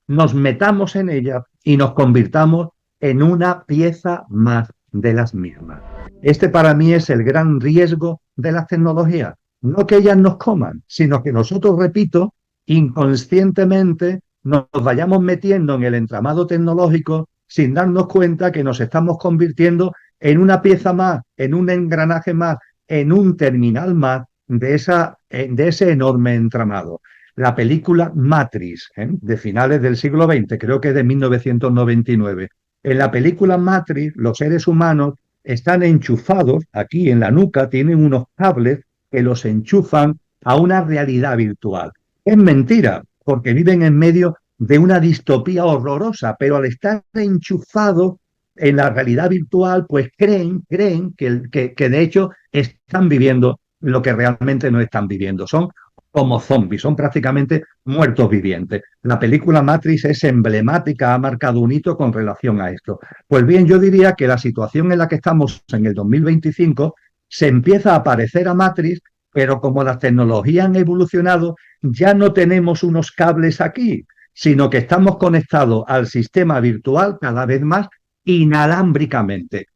nos metamos en ellas y nos convirtamos en una pieza más de las mismas. Este para mí es el gran riesgo de las tecnologías. No que ellas nos coman, sino que nosotros, repito, inconscientemente nos vayamos metiendo en el entramado tecnológico sin darnos cuenta que nos estamos convirtiendo en una pieza más, en un engranaje más, en un terminal más de ese enorme entramado. La película Matrix, de finales del siglo XX, creo que de 1999. En la película Matrix, los seres humanos están enchufados, aquí en la nuca, tienen unos cables que los enchufan a una realidad virtual. Es mentira, porque viven en medio de una distopía horrorosa, pero al estar enchufados en la realidad virtual, pues creen que de hecho están viviendo lo que realmente no están viviendo. Son como zombies, son prácticamente muertos vivientes. La película Matrix es emblemática, ha marcado un hito con relación a esto. Pues bien, yo diría que la situación en la que estamos en el 2025 se empieza a parecer a Matrix, pero como las tecnologías han evolucionado, ya no tenemos unos cables aquí, sino que estamos conectados al sistema virtual cada vez más inalámbricamente.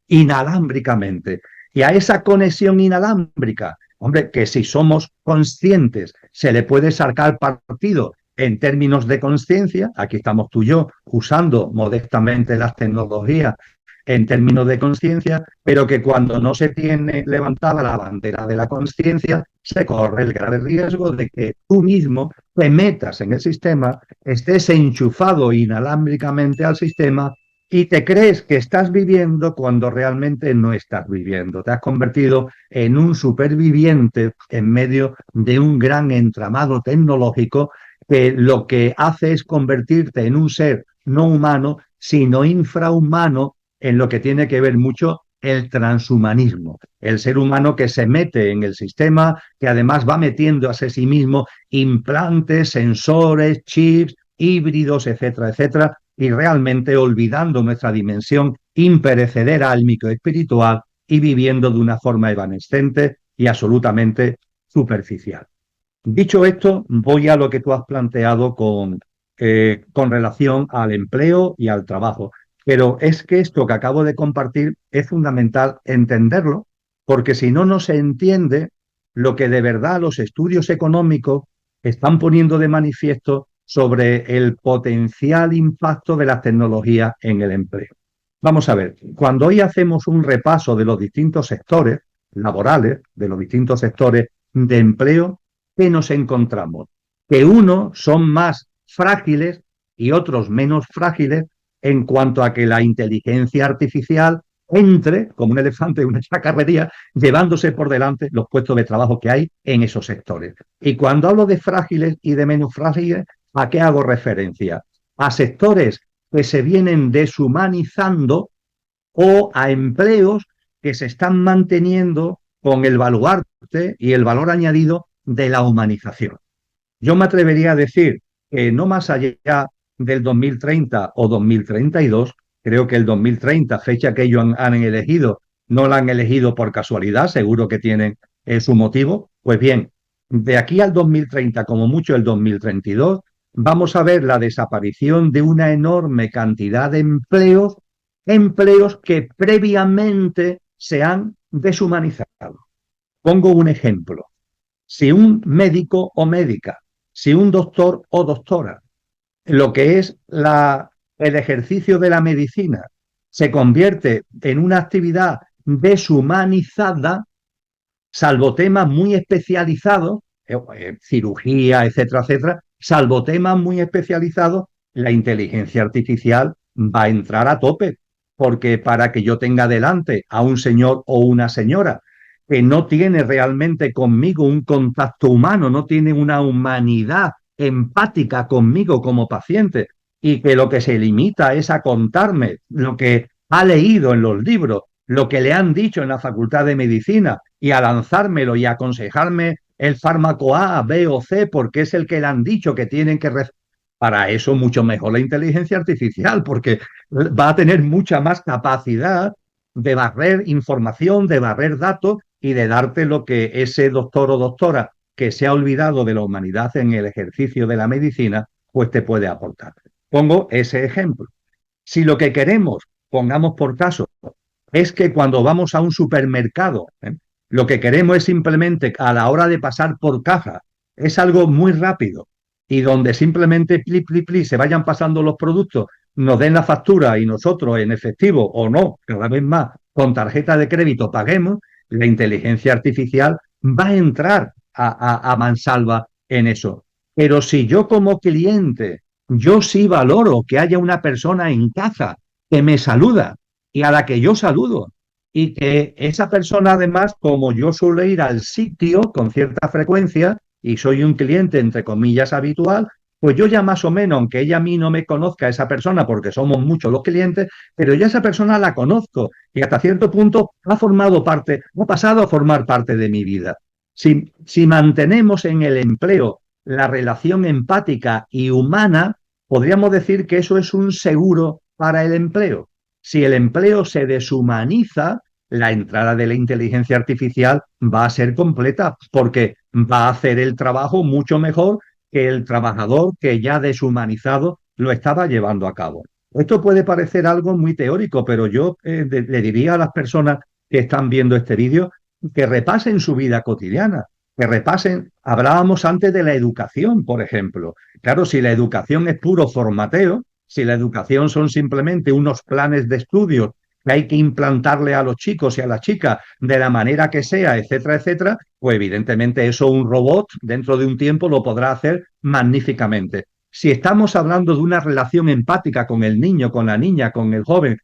Y a esa conexión inalámbrica, hombre, que si somos conscientes se le puede sacar partido en términos de conciencia, aquí estamos tú y yo usando modestamente las tecnologías en términos de conciencia, pero que cuando no se tiene levantada la bandera de la conciencia, se corre el grave riesgo de que tú mismo te metas en el sistema, estés enchufado inalámbricamente al sistema y te crees que estás viviendo cuando realmente no estás viviendo. Te has convertido en un superviviente en medio de un gran entramado tecnológico que lo que hace es convertirte en un ser no humano, sino infrahumano, en lo que tiene que ver mucho el transhumanismo. El ser humano que se mete en el sistema, que además va metiendo a sí mismo implantes, sensores, chips, híbridos, etcétera, etcétera, y realmente olvidando nuestra dimensión imperecedera álmico-espiritual y viviendo de una forma evanescente y absolutamente superficial. Dicho esto, voy a lo que tú has planteado con relación al empleo y al trabajo. Pero es que esto que acabo de compartir es fundamental entenderlo, porque si no, no se entiende lo que de verdad los estudios económicos están poniendo de manifiesto sobre el potencial impacto de las tecnologías en el empleo. Vamos a ver, cuando hoy hacemos un repaso de los distintos sectores laborales, de los distintos sectores de empleo, ¿qué nos encontramos? Que unos son más frágiles y otros menos frágiles en cuanto a que la inteligencia artificial entre como un elefante en una chacarrería, llevándose por delante los puestos de trabajo que hay en esos sectores. Y cuando hablo de frágiles y de menos frágiles, ¿a qué hago referencia? A sectores que se vienen deshumanizando o a empleos que se están manteniendo con el baluarte y el valor añadido de la humanización. Yo me atrevería a decir que no más allá del 2030 o 2032, creo que el 2030, fecha que ellos han elegido, no la han elegido por casualidad, seguro que tienen su motivo. Pues bien, de aquí al 2030, como mucho el 2032, vamos a ver la desaparición de una enorme cantidad de empleos, empleos que previamente se han deshumanizado. Pongo un ejemplo. Si un médico o médica, si un doctor o doctora, lo que es el ejercicio de la medicina se convierte en una actividad deshumanizada, salvo temas muy especializados, cirugía, etcétera, etcétera, salvo temas muy especializados, la inteligencia artificial va a entrar a tope, porque para que yo tenga delante a un señor o una señora que no tiene realmente conmigo un contacto humano, no tiene una humanidad empática conmigo como paciente, y que lo que se limita es a contarme lo que ha leído en los libros, lo que le han dicho en la Facultad de Medicina, y a lanzármelo y a aconsejarme el fármaco A, B o C, porque es el que le han dicho que tienen que... Para eso mucho mejor la inteligencia artificial, porque va a tener mucha más capacidad de barrer información, de barrer datos y de darte lo que ese doctor o doctora que se ha olvidado de la humanidad en el ejercicio de la medicina, pues te puede aportar. Pongo ese ejemplo. Si lo que queremos, pongamos por caso, es que cuando vamos a un supermercado, lo que queremos es simplemente a la hora de pasar por caja, es algo muy rápido y donde simplemente pli, se vayan pasando los productos, nos den la factura y nosotros en efectivo o no, cada vez más con tarjeta de crédito paguemos, la inteligencia artificial va a entrar a mansalva en eso. Pero si yo como cliente, yo sí valoro que haya una persona en casa que me saluda y a la que yo saludo, y que esa persona además, como yo suelo ir al sitio con cierta frecuencia y soy un cliente entre comillas habitual, pues yo ya más o menos, aunque ella a mí no me conozca esa persona porque somos muchos los clientes, pero ya esa persona la conozco y hasta cierto punto ha formado parte, ha pasado a formar parte de mi vida. Si mantenemos en el empleo la relación empática y humana, podríamos decir que eso es un seguro para el empleo. Si el empleo se deshumaniza, la entrada de la inteligencia artificial va a ser completa porque va a hacer el trabajo mucho mejor que el trabajador que ya deshumanizado lo estaba llevando a cabo. Esto puede parecer algo muy teórico, pero yo le diría a las personas que están viendo este vídeo que repasen su vida cotidiana, que repasen, hablábamos antes de la educación, por ejemplo. Claro, si la educación es puro formateo, si la educación son simplemente unos planes de estudios que hay que implantarle a los chicos y a las chicas de la manera que sea, etcétera, etcétera, pues evidentemente eso un robot dentro de un tiempo lo podrá hacer magníficamente. Si estamos hablando de una relación empática con el niño, con la niña, con el joven,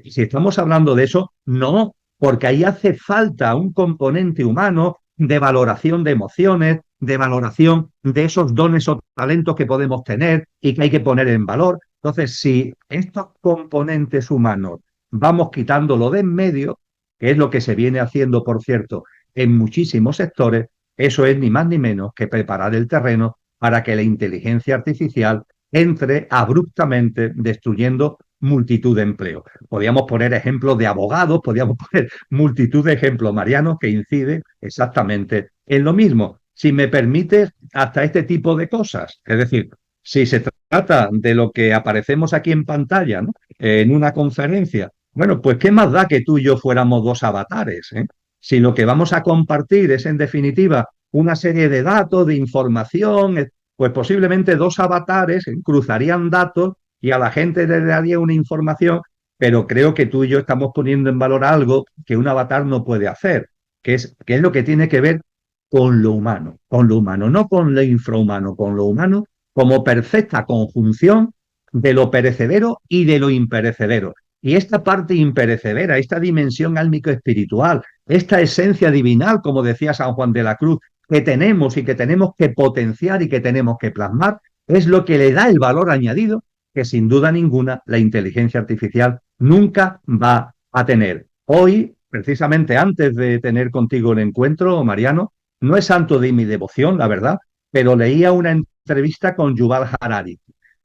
si estamos hablando de eso, no, porque ahí hace falta un componente humano de valoración de emociones, de valoración de esos dones o talentos que podemos tener y que hay que poner en valor. Entonces, si estos componentes humanos vamos quitándolo de en medio, que es lo que se viene haciendo, por cierto, en muchísimos sectores, eso es ni más ni menos que preparar el terreno para que la inteligencia artificial entre abruptamente destruyendo multitud de empleos. Podríamos poner ejemplos de abogados, podríamos poner multitud de ejemplos, Mariano, que inciden exactamente en lo mismo. Si me permites, hasta este tipo de cosas. Es decir, si se trata de lo que aparecemos aquí en pantalla, ¿no? En una conferencia, bueno, pues qué más da que tú y yo fuéramos dos avatares, ¿eh? Si lo que vamos a compartir es, en definitiva, una serie de datos, de información, pues posiblemente dos avatares cruzarían datos y a la gente le daría una información, pero creo que tú y yo estamos poniendo en valor algo que un avatar no puede hacer, que es lo que tiene que ver con lo humano, no con lo infrahumano, con lo humano como perfecta conjunción de lo perecedero y de lo imperecedero. Y esta parte imperecedera, esta dimensión álmico-espiritual, esta esencia divinal, como decía San Juan de la Cruz, que tenemos y que tenemos que potenciar y que tenemos que plasmar, es lo que le da el valor añadido que sin duda ninguna la inteligencia artificial nunca va a tener. Hoy, precisamente antes de tener contigo el encuentro, Mariano, no es santo de mi devoción, la verdad, pero leía una entrevista con Yuval Harari.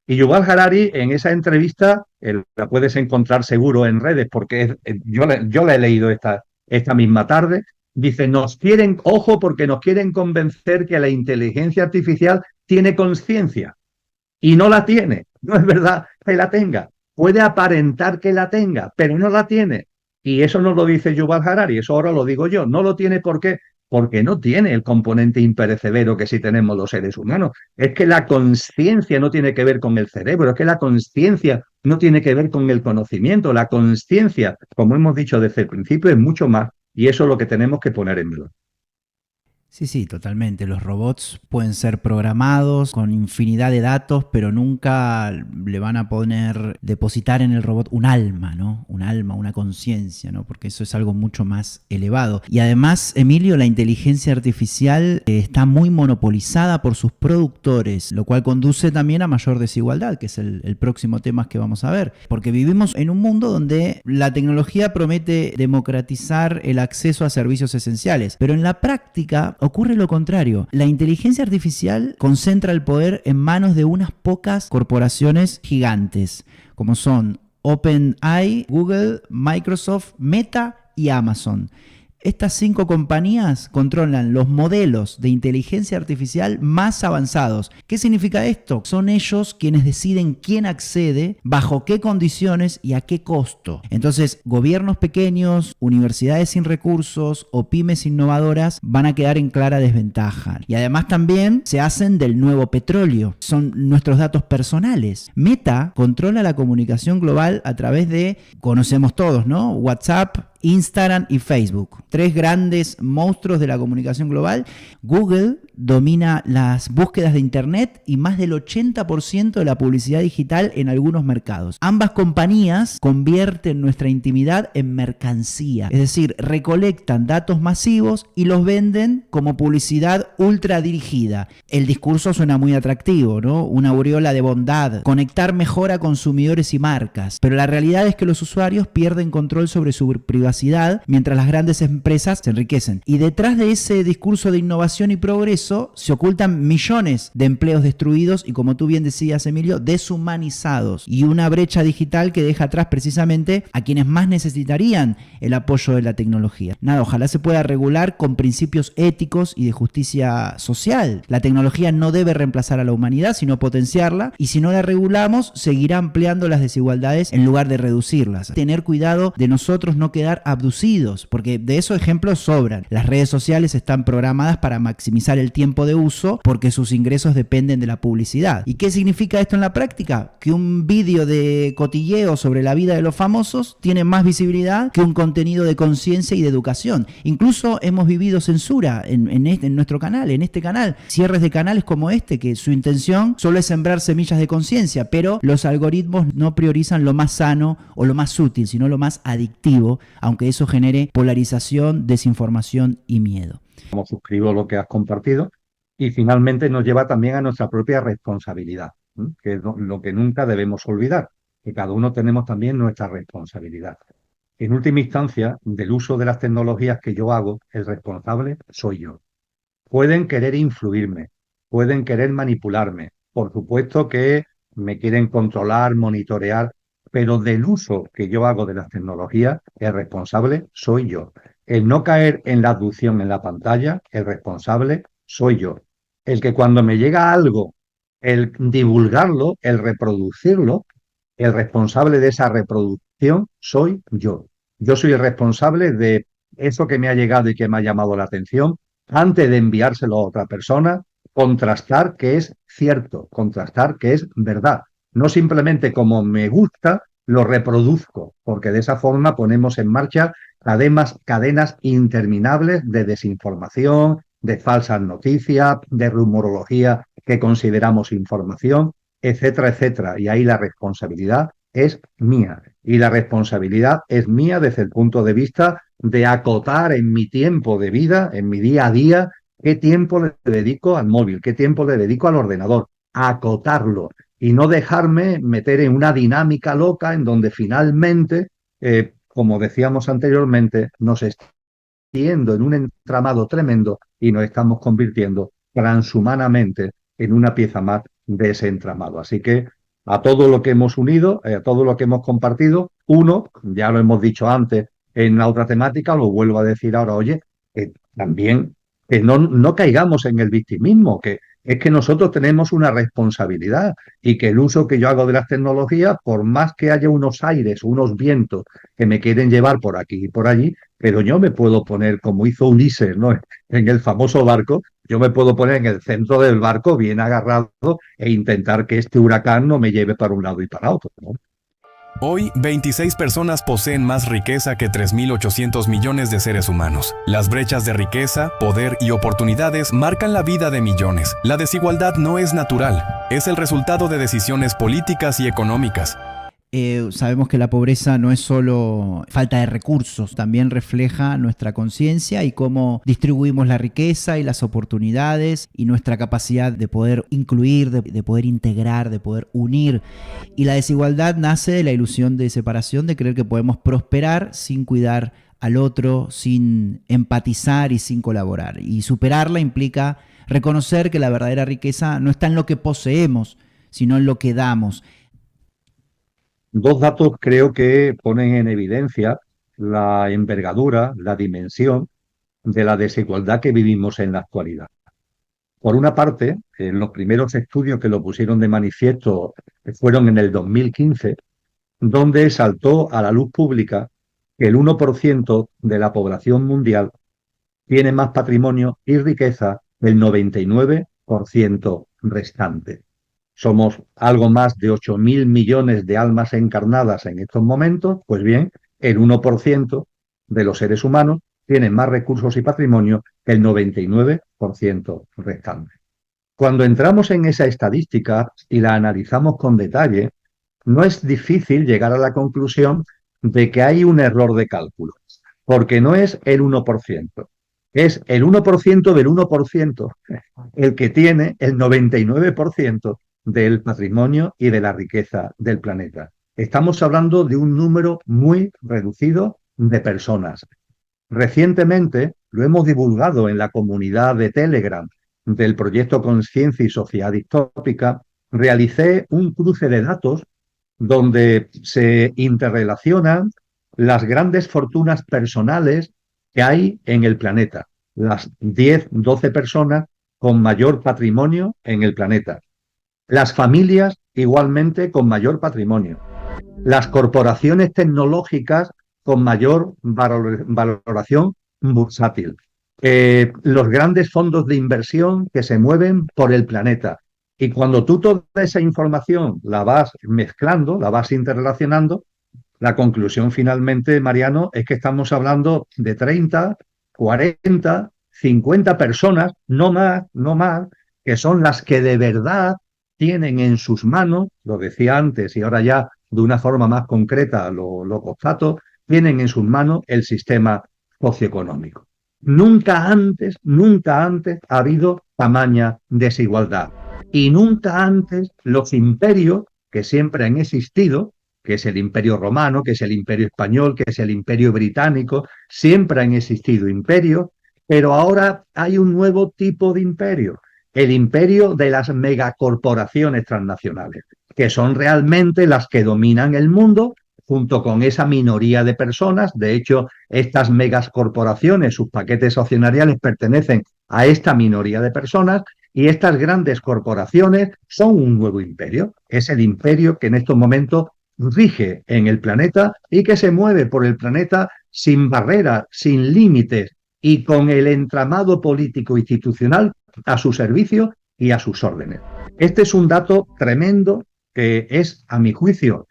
Y Yuval Harari, en esa entrevista, la puedes encontrar seguro en redes, porque yo la he leído esta misma tarde, Dice, ojo, porque nos quieren convencer que la inteligencia artificial tiene conciencia y no la tiene. No es verdad que la tenga. Puede aparentar que la tenga, pero no la tiene. Y eso no lo dice Yuval Harari, eso ahora lo digo yo. No lo tiene, ¿por qué? Porque no tiene el componente imperecedero que sí tenemos los seres humanos. Es que la conciencia no tiene que ver con el cerebro, es que la conciencia no tiene que ver con el conocimiento. La conciencia, como hemos dicho desde el principio, es mucho más. Y eso es lo que tenemos que poner en valor. Sí, sí, totalmente. Los robots pueden ser programados con infinidad de datos, pero nunca le van a depositar en el robot un alma, ¿no? Un alma, una conciencia, ¿no? Porque eso es algo mucho más elevado. Y además, Emilio, la inteligencia artificial está muy monopolizada por sus productores, lo cual conduce también a mayor desigualdad, que es el próximo tema que vamos a ver. Porque vivimos en un mundo donde la tecnología promete democratizar el acceso a servicios esenciales, pero en la práctica ocurre lo contrario. La inteligencia artificial concentra el poder en manos de unas pocas corporaciones gigantes, como son OpenAI, Google, Microsoft, Meta y Amazon. Estas 5 compañías controlan los modelos de inteligencia artificial más avanzados. ¿Qué significa esto? Son ellos quienes deciden quién accede, bajo qué condiciones y a qué costo. Entonces, gobiernos pequeños, universidades sin recursos o pymes innovadoras van a quedar en clara desventaja. Y además también se hacen del nuevo petróleo. Son nuestros datos personales. Meta controla la comunicación global a través de, conocemos todos, ¿no? WhatsApp, Instagram y Facebook. 3 grandes monstruos de la comunicación global. Google domina las búsquedas de Internet y más del 80% de la publicidad digital en algunos mercados. Ambas compañías convierten nuestra intimidad en mercancía, es decir, recolectan datos masivos y los venden como publicidad ultra dirigida. El discurso suena muy atractivo, ¿no? Una aureola de bondad, conectar mejor a consumidores y marcas, pero la realidad es que los usuarios pierden control sobre su privacidad mientras las grandes empresas se enriquecen. Y detrás de ese discurso de innovación y progreso se ocultan millones de empleos destruidos y, como tú bien decías, Emilio, deshumanizados, y una brecha digital que deja atrás precisamente a quienes más necesitarían el apoyo de la tecnología. Nada, ojalá se pueda regular con principios éticos y de justicia social. La tecnología no debe reemplazar a la humanidad, sino potenciarla, y si no la regulamos, seguirá ampliando las desigualdades en lugar de reducirlas. Tener cuidado de nosotros no quedar abducidos, porque de esos ejemplos sobran. Las redes sociales están programadas para maximizar el tiempo de uso porque sus ingresos dependen de la publicidad. ¿Y qué significa esto en la práctica? Que un vídeo de cotilleo sobre la vida de los famosos tiene más visibilidad que un contenido de conciencia y de educación. Incluso hemos vivido censura en nuestro canal, en este canal. Cierres de canales como este, que su intención solo es sembrar semillas de conciencia, pero los algoritmos no priorizan lo más sano o lo más útil, sino lo más adictivo, aunque eso genere polarización, desinformación y miedo. Como suscribo lo que has compartido, y finalmente nos lleva también a nuestra propia responsabilidad, ¿sí? Que es lo que nunca debemos olvidar, que cada uno tenemos también nuestra responsabilidad. En última instancia, del uso de las tecnologías que yo hago, el responsable soy yo. Pueden querer influirme, pueden querer manipularme, por supuesto que me quieren controlar, monitorear, pero del uso que yo hago de las tecnologías, el responsable soy yo. El no caer en la abducción en la pantalla, el responsable soy yo. El que cuando me llega algo, el divulgarlo, el reproducirlo, el responsable de esa reproducción soy yo. Yo soy el responsable de eso que me ha llegado y que me ha llamado la atención, antes de enviárselo a otra persona, contrastar que es cierto, contrastar que es verdad. No simplemente como me gusta, lo reproduzco, porque de esa forma ponemos en marcha cadenas interminables de desinformación, de falsas noticias, de rumorología que consideramos información, etcétera, etcétera. Y ahí la responsabilidad es mía. Y la responsabilidad es mía desde el punto de vista de acotar en mi tiempo de vida, en mi día a día, qué tiempo le dedico al móvil, qué tiempo le dedico al ordenador, acotarlo y no dejarme meter en una dinámica loca en donde finalmente, como decíamos anteriormente, nos extiendo en un entramado tremendo y nos estamos convirtiendo transhumanamente en una pieza más de ese entramado. Así que a todo lo que hemos unido, a todo lo que hemos compartido, uno, ya lo hemos dicho antes en la otra temática, lo vuelvo a decir ahora, oye, también que no caigamos en el victimismo, que es que nosotros tenemos una responsabilidad y que el uso que yo hago de las tecnologías, por más que haya unos aires, unos vientos que me quieren llevar por aquí y por allí, pero yo me puedo poner, como hizo Ulises, ¿no? En el famoso barco, yo me puedo poner en el centro del barco bien agarrado e intentar que este huracán no me lleve para un lado y para otro, ¿no? Hoy, 26 personas poseen más riqueza que 3.800 millones de seres humanos. Las brechas de riqueza, poder y oportunidades marcan la vida de millones. La desigualdad no es natural, es el resultado de decisiones políticas y económicas. Sabemos que la pobreza no es solo falta de recursos, también refleja nuestra conciencia y cómo distribuimos la riqueza y las oportunidades y nuestra capacidad de poder incluir, de poder integrar, de poder unir. Y la desigualdad nace de la ilusión de separación, de creer que podemos prosperar sin cuidar al otro, sin empatizar y sin colaborar. Y superarla implica reconocer que la verdadera riqueza no está en lo que poseemos, sino en lo que damos. Dos datos creo que ponen en evidencia la envergadura, la dimensión de la desigualdad que vivimos en la actualidad. Por una parte, los primeros estudios que lo pusieron de manifiesto fueron en el 2015, donde saltó a la luz pública que el 1% de la población mundial tiene más patrimonio y riqueza del 99% restante. Somos algo más de 8.000 millones de almas encarnadas en estos momentos. Pues bien, el 1% de los seres humanos tienen más recursos y patrimonio que el 99% restante. Cuando entramos en esa estadística y la analizamos con detalle, no es difícil llegar a la conclusión de que hay un error de cálculo, porque no es el 1%, es el 1% del 1% el que tiene el 99% del patrimonio y de la riqueza del planeta. Estamos hablando de un número muy reducido de personas. Recientemente lo hemos divulgado en la comunidad de Telegram del proyecto Conciencia y Sociedad Distópica. Realicé un cruce de datos donde se interrelacionan las grandes fortunas personales que hay en el planeta, las 10, 12 personas con mayor patrimonio en el planeta. Las familias igualmente con mayor patrimonio. Las corporaciones tecnológicas con mayor valoración bursátil. Los grandes fondos de inversión que se mueven por el planeta. Y cuando tú toda esa información la vas mezclando, la vas interrelacionando, la conclusión finalmente, Mariano, es que estamos hablando de 30, 40, 50 personas, no más, que son las que de verdad tienen en sus manos, lo decía antes y ahora ya de una forma más concreta lo constato, tienen en sus manos el sistema socioeconómico. Nunca antes ha habido tamaña desigualdad. Y nunca antes los imperios que siempre han existido, que es el imperio romano, que es el imperio español, que es el imperio británico, siempre han existido imperios, pero ahora hay un nuevo tipo de imperio, el imperio de las megacorporaciones transnacionales, que son realmente las que dominan el mundo junto con esa minoría de personas. De hecho, estas megacorporaciones, sus paquetes accionariales pertenecen a esta minoría de personas y estas grandes corporaciones son un nuevo imperio. Es el imperio que en estos momentos rige en el planeta y que se mueve por el planeta sin barreras, sin límites y con el entramado político institucional a su servicio y a sus órdenes. Este es un dato tremendo que es, a mi juicio,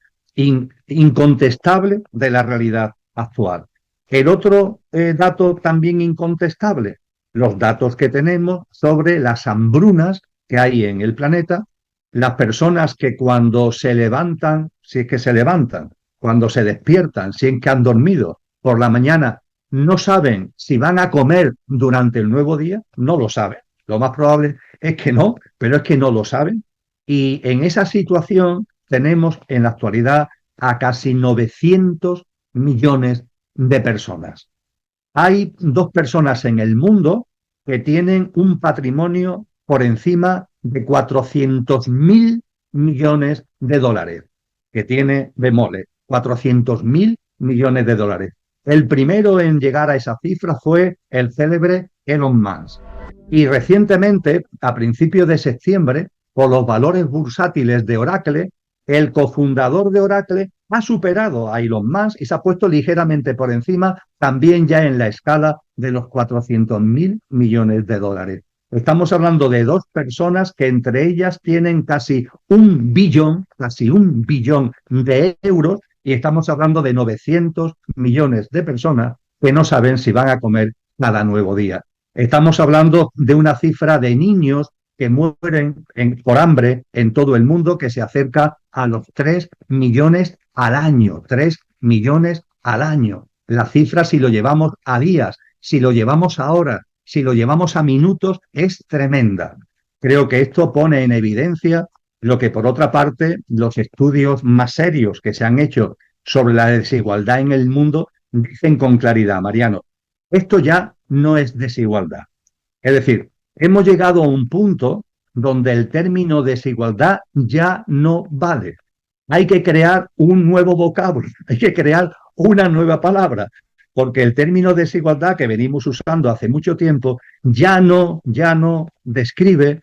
incontestable de la realidad actual. El otro dato también incontestable, los datos que tenemos sobre las hambrunas que hay en el planeta, las personas que cuando se levantan, si es que se levantan, cuando se despiertan, si es que han dormido por la mañana, no saben si van a comer durante el nuevo día, no lo saben. Lo más probable es que no, pero es que no lo saben. Y en esa situación tenemos en la actualidad a casi 900 millones de personas. Hay 2 personas en el mundo que tienen un patrimonio por encima de 400.000 millones de dólares, que tiene, bemoles, 400.000 millones de dólares. El primero en llegar a esa cifra fue el célebre Elon Musk. Y recientemente, a principios de septiembre, por los valores bursátiles de Oracle, el cofundador de Oracle ha superado a Elon Musk y se ha puesto ligeramente por encima, también ya en la escala de los 400.000 millones de dólares. Estamos hablando de dos personas que entre ellas tienen casi un billón de euros, y estamos hablando de 900 millones de personas que no saben si van a comer cada nuevo día. Estamos hablando de una cifra de niños que mueren por hambre en todo el mundo que se acerca a los 3 millones al año. 3 millones al año. La cifra, si lo llevamos a días, si lo llevamos a horas, si lo llevamos a minutos, es tremenda. Creo que esto pone en evidencia lo que, por otra parte, los estudios más serios que se han hecho sobre la desigualdad en el mundo dicen con claridad, Mariano. Esto ya no es desigualdad. Es decir, hemos llegado a un punto donde el término desigualdad ya no vale. Hay que crear un nuevo vocablo, hay que crear una nueva palabra, porque el término desigualdad que venimos usando hace mucho tiempo ya no describe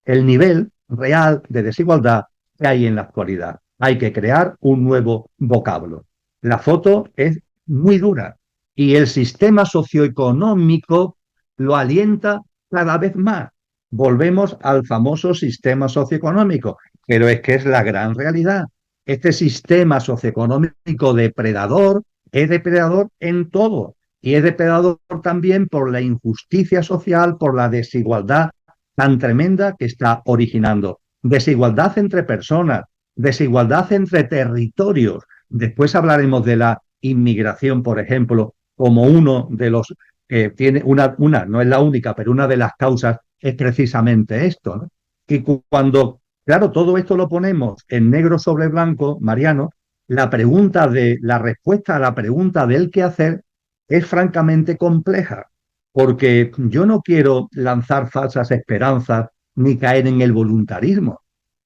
el nivel real de desigualdad que hay en la actualidad. Hay que crear un nuevo vocablo. La foto es muy dura y el sistema socioeconómico lo alienta cada vez más. Volvemos al famoso sistema socioeconómico, pero es que es la gran realidad. Este sistema socioeconómico depredador es depredador en todo y es depredador también por la injusticia social, por la desigualdad tan tremenda que está originando. Desigualdad entre personas, desigualdad entre territorios. Después hablaremos de la inmigración, por ejemplo, como uno de los que tiene no es la única, pero una de las causas es precisamente esto, ¿no? Que cuando, claro, todo esto lo ponemos en negro sobre blanco, Mariano, la respuesta a la pregunta del qué hacer es francamente compleja, porque yo no quiero lanzar falsas esperanzas ni caer en el voluntarismo.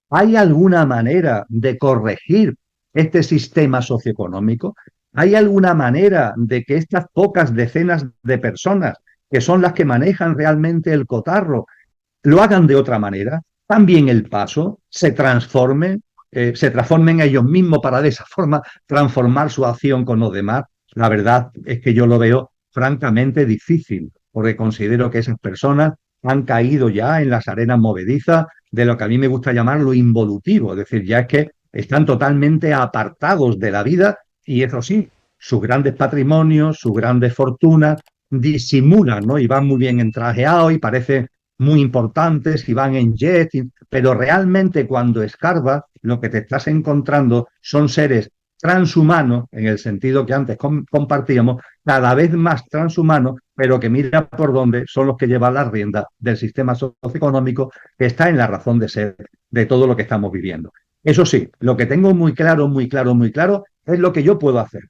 ¿Hay alguna manera de corregir este sistema socioeconómico? ¿Hay alguna manera de que estas pocas decenas de personas, que son las que manejan realmente el cotarro, lo hagan de otra manera? También el paso se transformen ellos mismos para de esa forma transformar su acción con los demás. La verdad es que yo lo veo francamente difícil, porque considero que esas personas han caído ya en las arenas movedizas de lo que a mí me gusta llamar lo involutivo, es decir, ya es que están totalmente apartados de la vida y eso sí, sus grandes patrimonios, sus grandes fortunas disimulan, ¿no? Y van muy bien entrajeados y parecen muy importantes y van en jet, pero realmente cuando escarbas lo que te estás encontrando son seres transhumanos, en el sentido que antes compartíamos, cada vez más transhumanos, pero que mira por dónde son los que llevan la rienda del sistema socioeconómico que está en la razón de ser de todo lo que estamos viviendo. Eso sí, lo que tengo muy claro es lo que yo puedo hacer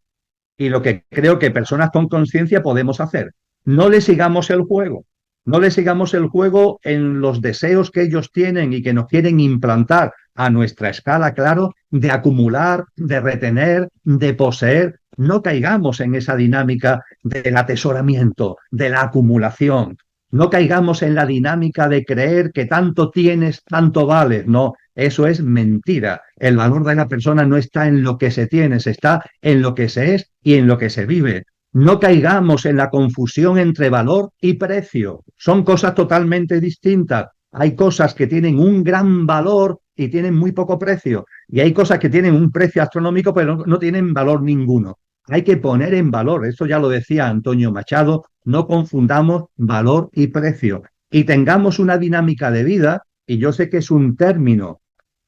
y lo que creo que personas con conciencia podemos hacer. No le sigamos el juego. No le sigamos el juego en los deseos que ellos tienen y que nos quieren implantar a nuestra escala, claro, de acumular, de retener, de poseer. No caigamos en esa dinámica del atesoramiento, de la acumulación. No caigamos en la dinámica de creer que tanto tienes, tanto vales. No, eso es mentira. El valor de la persona no está en lo que se tiene, está en lo que se es y en lo que se vive. No caigamos en la confusión entre valor y precio. Son cosas totalmente distintas. Hay cosas que tienen un gran valor y tienen muy poco precio. Y hay cosas que tienen un precio astronómico pero no tienen valor ninguno. Hay que poner en valor, esto ya lo decía Antonio Machado, no confundamos valor y precio. Y tengamos una dinámica de vida, y yo sé que es un término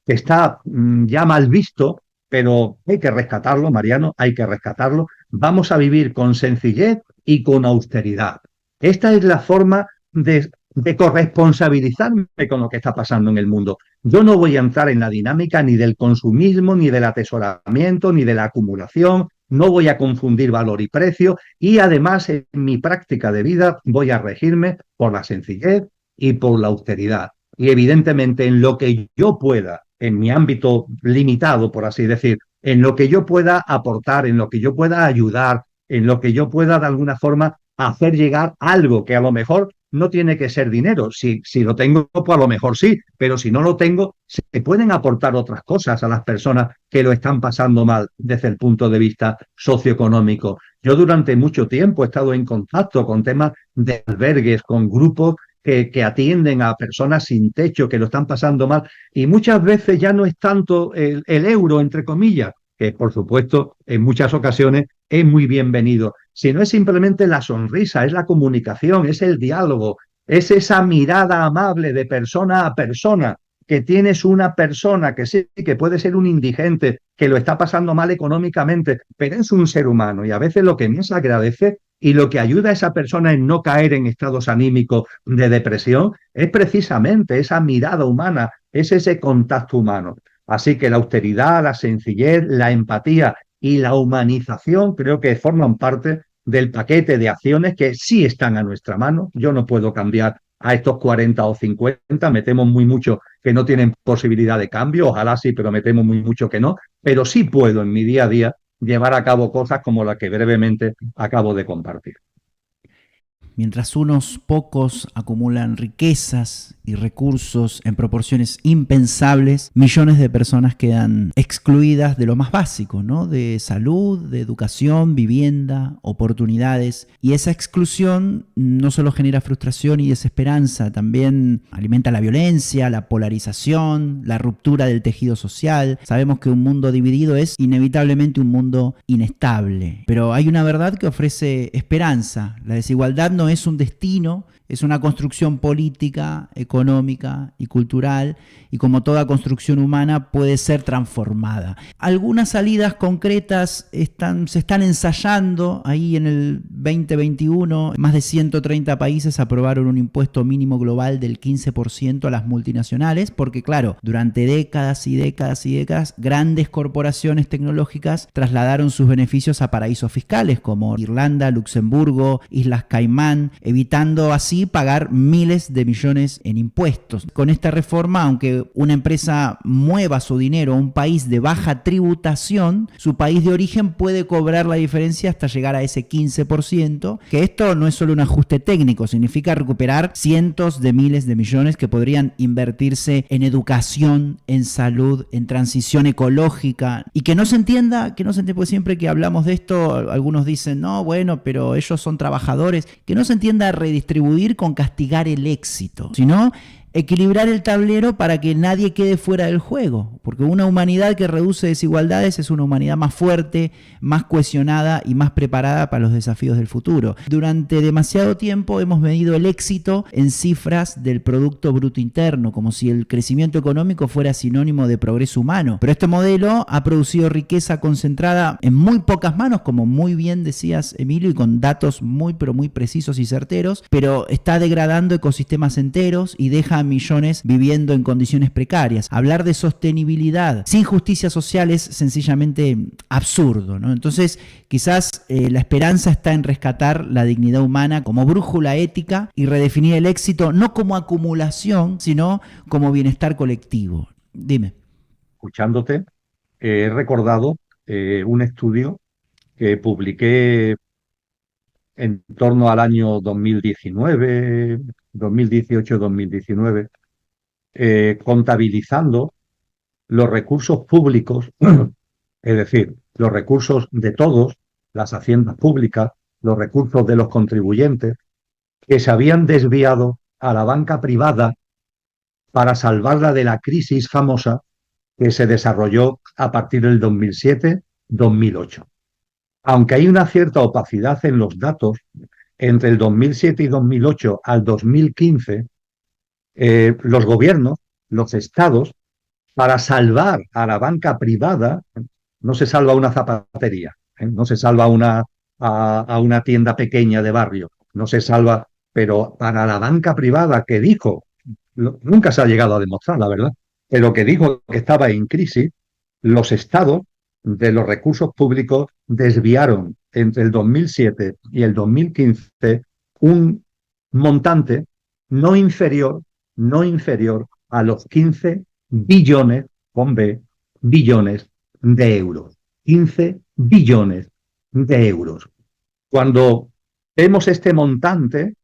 que está ya mal visto, pero hay que rescatarlo, Mariano, hay que rescatarlo. Vamos a vivir con sencillez y con austeridad. Esta es la forma de corresponsabilizarme con lo que está pasando en el mundo. Yo no voy a entrar en la dinámica ni del consumismo, ni del atesoramiento, ni de la acumulación. No voy a confundir valor y precio y además en mi práctica de vida voy a regirme por la sencillez y por la austeridad. Y evidentemente en lo que yo pueda, en mi ámbito limitado, por así decir, en lo que yo pueda aportar, en lo que yo pueda ayudar en lo que yo pueda de alguna forma hacer llegar algo que a lo mejor no tiene que ser dinero. Si lo tengo, pues a lo mejor sí, pero si no lo tengo, se pueden aportar otras cosas a las personas que lo están pasando mal desde el punto de vista socioeconómico. Yo durante mucho tiempo he estado en contacto con temas de albergues, con grupos que atienden a personas sin techo, que lo están pasando mal, y muchas veces ya no es tanto el euro, entre comillas, que por supuesto en muchas ocasiones es muy bienvenido, sino es simplemente la sonrisa, es la comunicación, es el diálogo, es esa mirada amable de persona a persona, que tienes una persona que sí, que puede ser un indigente, que lo está pasando mal económicamente, pero es un ser humano, y a veces lo que más agradece y lo que ayuda a esa persona en no caer en estados anímicos de depresión es precisamente esa mirada humana, es ese contacto humano. Así que la austeridad, la sencillez, la empatía y la humanización creo que forman parte del paquete de acciones que sí están a nuestra mano. Yo no puedo cambiar a estos 40 o 50, me temo muy mucho que no tienen posibilidad de cambio, ojalá sí, pero me temo muy mucho que no, pero sí puedo en mi día a día llevar a cabo cosas como las que brevemente acabo de compartir. Mientras unos pocos acumulan riquezas y recursos en proporciones impensables, millones de personas quedan excluidas de lo más básico, ¿no? De salud, de educación, vivienda, oportunidades. Y esa exclusión no solo genera frustración y desesperanza, también alimenta la violencia, la polarización, la ruptura del tejido social. Sabemos que un mundo dividido es inevitablemente un mundo inestable. Pero hay una verdad que ofrece esperanza. La desigualdad no es un destino, es una construcción política, económica y cultural, y como toda construcción humana puede ser transformada. Algunas salidas concretas se están ensayando. Ahí en el 2021, más de 130 países aprobaron un impuesto mínimo global del 15% a las multinacionales, porque claro, durante décadas y décadas y décadas, grandes corporaciones tecnológicas trasladaron sus beneficios a paraísos fiscales como Irlanda, Luxemburgo, Islas Caimán, evitando así pagar miles de millones en impuestos. Con esta reforma, aunque una empresa mueva su dinero a un país de baja tributación, su país de origen puede cobrar la diferencia hasta llegar a ese 15%, que esto no es solo un ajuste técnico, significa recuperar cientos de miles de millones que podrían invertirse en educación, en salud, en transición ecológica, y que no se entienda, porque siempre que hablamos de esto, algunos dicen, no, bueno, pero ellos son trabajadores, que no se entienda redistribuir con castigar el éxito, sino equilibrar el tablero para que nadie quede fuera del juego, porque una humanidad que reduce desigualdades es una humanidad más fuerte, más cohesionada y más preparada para los desafíos del futuro. Durante demasiado tiempo hemos medido el éxito en cifras del Producto Bruto Interno, como si el crecimiento económico fuera sinónimo de progreso humano, pero este modelo ha producido riqueza concentrada en muy pocas manos, como muy bien decías, Emilio, y con datos muy pero muy precisos y certeros, pero está degradando ecosistemas enteros y deja a millones viviendo en condiciones precarias. Hablar de sostenibilidad sin justicia social es sencillamente absurdo, ¿no? Entonces, quizás la esperanza está en rescatar la dignidad humana como brújula ética y redefinir el éxito no como acumulación, sino como bienestar colectivo. Dime. Escuchándote, he recordado un estudio que publiqué en torno al año 2019, 2018-2019, contabilizando los recursos públicos, es decir, los recursos de todos, las haciendas públicas, los recursos de los contribuyentes, que se habían desviado a la banca privada para salvarla de la crisis famosa que se desarrolló a partir del 2007-2008. Aunque hay una cierta opacidad en los datos, entre el 2007 y 2008 al 2015, los gobiernos, los estados, para salvar a la banca privada, no se salva una zapatería, no se salva a una tienda pequeña de barrio, no se salva, pero para la banca privada que dijo, nunca se ha llegado a demostrar, la verdad, pero que dijo que estaba en crisis, los estados de los recursos públicos desviaron entre el 2007 y el 2015 un montante no inferior a los 15 billones, con B, billones de euros. 15 billones de euros. Cuando vemos este montante,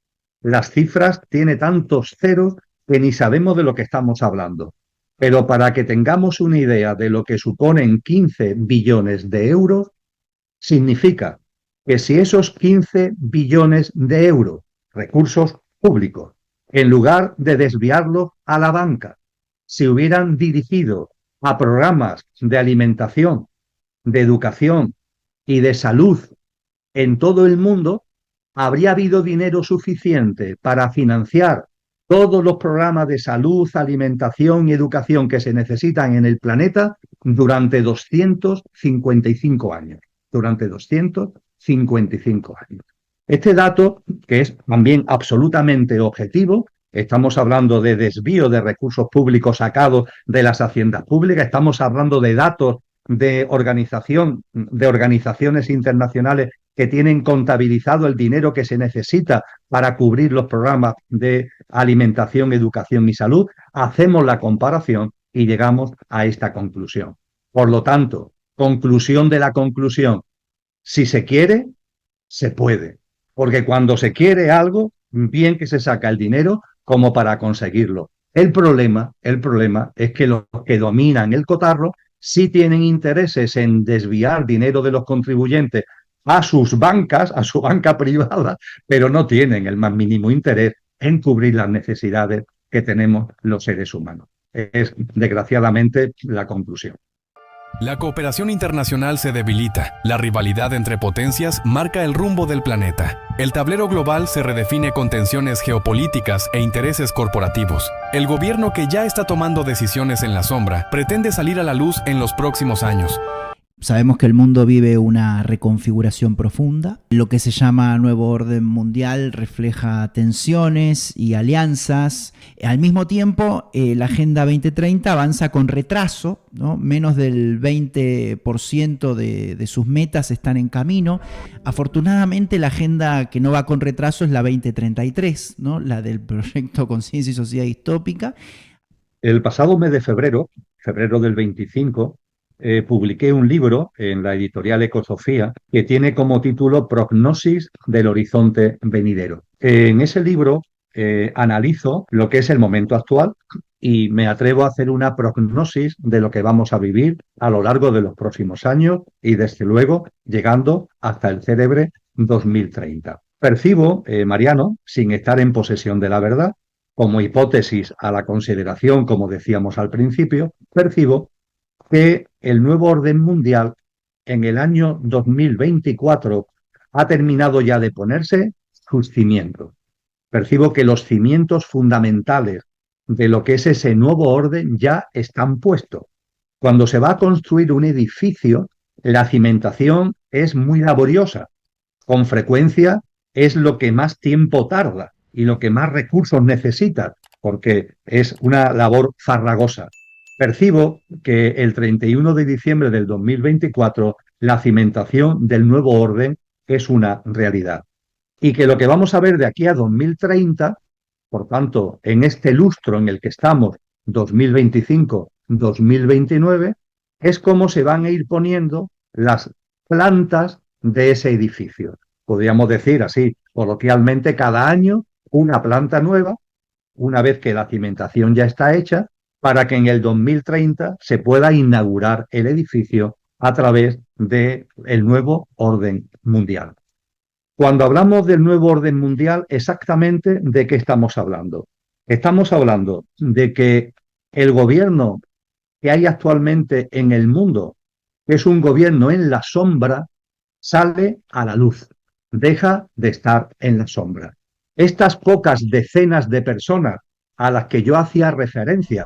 las cifras tiene tantos ceros que ni sabemos de lo que estamos hablando. Pero para que tengamos una idea de lo que suponen 15 billones de euros, significa que si esos 15 billones de euros, recursos públicos, en lugar de desviarlos a la banca, se hubieran dirigido a programas de alimentación, de educación y de salud en todo el mundo, habría habido dinero suficiente para financiar todos los programas de salud, alimentación y educación que se necesitan en el planeta durante 255 años. Durante 255 años. Este dato, que es también absolutamente objetivo, estamos hablando de desvío de recursos públicos sacados de las haciendas públicas, estamos hablando de datos de organizaciones internacionales que tienen contabilizado el dinero que se necesita para cubrir los programas de alimentación, educación y salud, hacemos la comparación y llegamos a esta conclusión. Por lo tanto, conclusión de la conclusión, si se quiere, se puede. Porque cuando se quiere algo, bien que se saca el dinero como para conseguirlo. El problema es que los que dominan el cotarro sí tienen intereses en desviar dinero de los contribuyentes a sus bancas, a su banca privada, pero no tienen el más mínimo interés en cubrir las necesidades que tenemos los seres humanos. Es, desgraciadamente, la conclusión. La cooperación internacional se debilita, la rivalidad entre potencias marca el rumbo del planeta. El tablero global se redefine con tensiones geopolíticas e intereses corporativos. El gobierno que ya está tomando decisiones en la sombra pretende salir a la luz en los próximos años. Sabemos que el mundo vive una reconfiguración profunda. Lo que se llama nuevo orden mundial refleja tensiones y alianzas. Al mismo tiempo, la Agenda 2030 avanza con retraso, ¿no? Menos del 20% de sus metas están en camino. Afortunadamente, la agenda que no va con retraso es la 2033, ¿no? La del proyecto Conciencia y Sociedad Distópica. El pasado mes de febrero del 25, publiqué un libro en la editorial Ecosofía que tiene como título Prognosis del horizonte venidero. En ese libro analizo lo que es el momento actual y me atrevo a hacer una prognosis de lo que vamos a vivir a lo largo de los próximos años y, desde luego, llegando hasta el célebre 2030. Percibo, Mariano, sin estar en posesión de la verdad, como hipótesis a la consideración, como decíamos al principio, percibo que el nuevo orden mundial en el año 2024 ha terminado ya de ponerse sus cimientos. Percibo que los cimientos fundamentales de lo que es ese nuevo orden ya están puestos. Cuando se va a construir un edificio, la cimentación es muy laboriosa. Con frecuencia es lo que más tiempo tarda y lo que más recursos necesita, porque es una labor farragosa. Percibo que el 31 de diciembre del 2024 la cimentación del nuevo orden es una realidad. Y que lo que vamos a ver de aquí a 2030, por tanto, en este lustro en el que estamos, 2025-2029, es cómo se van a ir poniendo las plantas de ese edificio. Podríamos decir así, coloquialmente, cada año una planta nueva, una vez que la cimentación ya está hecha, para que en el 2030 se pueda inaugurar el edificio a través del nuevo orden mundial. Cuando hablamos del nuevo orden mundial, exactamente ¿de qué estamos hablando? Estamos hablando de que el gobierno que hay actualmente en el mundo, que es un gobierno en la sombra, sale a la luz, deja de estar en la sombra. Estas pocas decenas de personas a las que yo hacía referencia,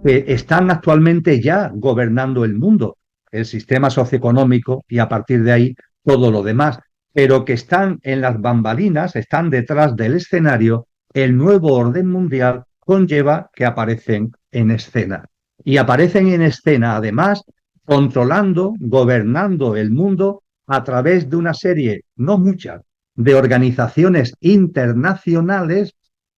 que están actualmente ya gobernando el mundo, el sistema socioeconómico y a partir de ahí todo lo demás, pero que están en las bambalinas, están detrás del escenario, el nuevo orden mundial conlleva que aparecen en escena. Y aparecen en escena, además, controlando, gobernando el mundo a través de una serie, no muchas, de organizaciones internacionales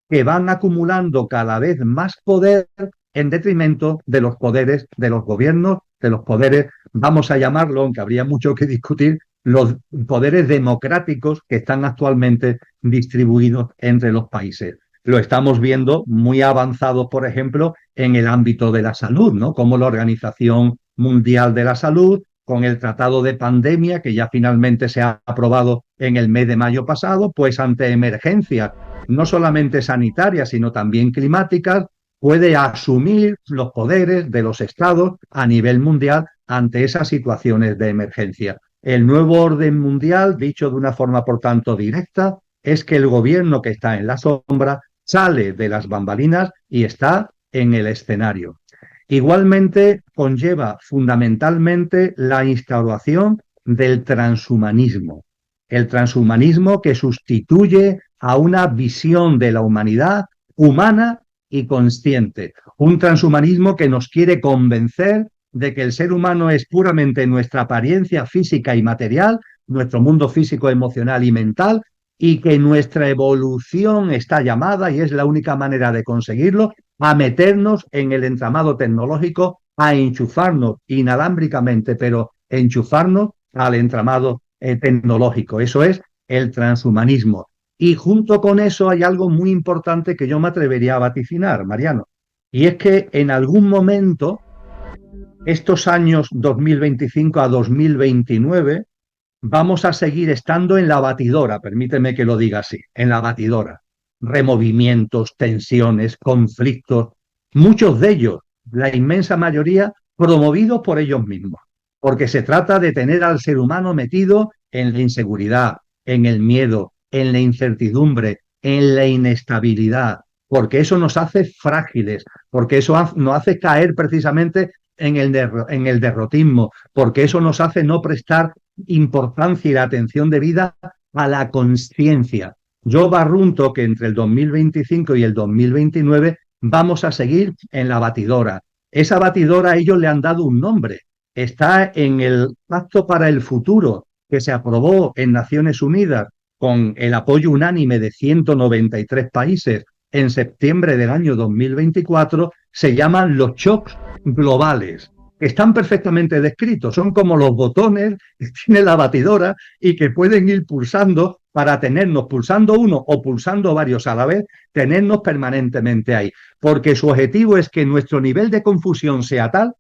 que van acumulando cada vez más poder en detrimento de los poderes de los gobiernos, de los poderes, vamos a llamarlo, aunque habría mucho que discutir, los poderes democráticos que están actualmente distribuidos entre los países. Lo estamos viendo muy avanzados, por ejemplo, en el ámbito de la salud, ¿no? Como la Organización Mundial de la Salud, con el Tratado de Pandemia, que ya finalmente se ha aprobado en el mes de mayo pasado, pues ante emergencias, no solamente sanitarias, sino también climáticas, puede asumir los poderes de los estados a nivel mundial ante esas situaciones de emergencia. El nuevo orden mundial, dicho de una forma, por tanto, directa, es que el gobierno que está en la sombra sale de las bambalinas y está en el escenario. Igualmente conlleva fundamentalmente la instauración del transhumanismo. El transhumanismo que sustituye a una visión de la humanidad humana y consciente. Un transhumanismo que nos quiere convencer de que el ser humano es puramente nuestra apariencia física y material, nuestro mundo físico, emocional y mental, y que nuestra evolución está llamada, y es la única manera de conseguirlo, a meternos en el entramado tecnológico, a enchufarnos inalámbricamente, pero enchufarnos al entramado tecnológico. Eso es el transhumanismo. Y junto con eso hay algo muy importante que yo me atrevería a vaticinar, Mariano, y es que en algún momento, estos años 2025 a 2029, vamos a seguir estando en la batidora, permíteme que lo diga así, en la batidora. Removimientos, tensiones, conflictos, muchos de ellos, la inmensa mayoría, promovidos por ellos mismos, porque se trata de tener al ser humano metido en la inseguridad, en el miedo, en la incertidumbre, en la inestabilidad, porque eso nos hace frágiles, porque eso nos hace caer precisamente en el derrotismo, porque eso nos hace no prestar importancia y la atención debida a la conciencia. Yo barrunto que entre el 2025 y el 2029 vamos a seguir en la batidora. Esa batidora ellos le han dado un nombre. Está en el Pacto para el Futuro que se aprobó en Naciones Unidas con el apoyo unánime de 193 países en septiembre del año 2024, se llaman los shocks globales. Están perfectamente descritos, son como los botones que tiene la batidora y que pueden ir pulsando para tenernos, pulsando uno o pulsando varios a la vez, tenernos permanentemente ahí. Porque su objetivo es que nuestro nivel de confusión sea tal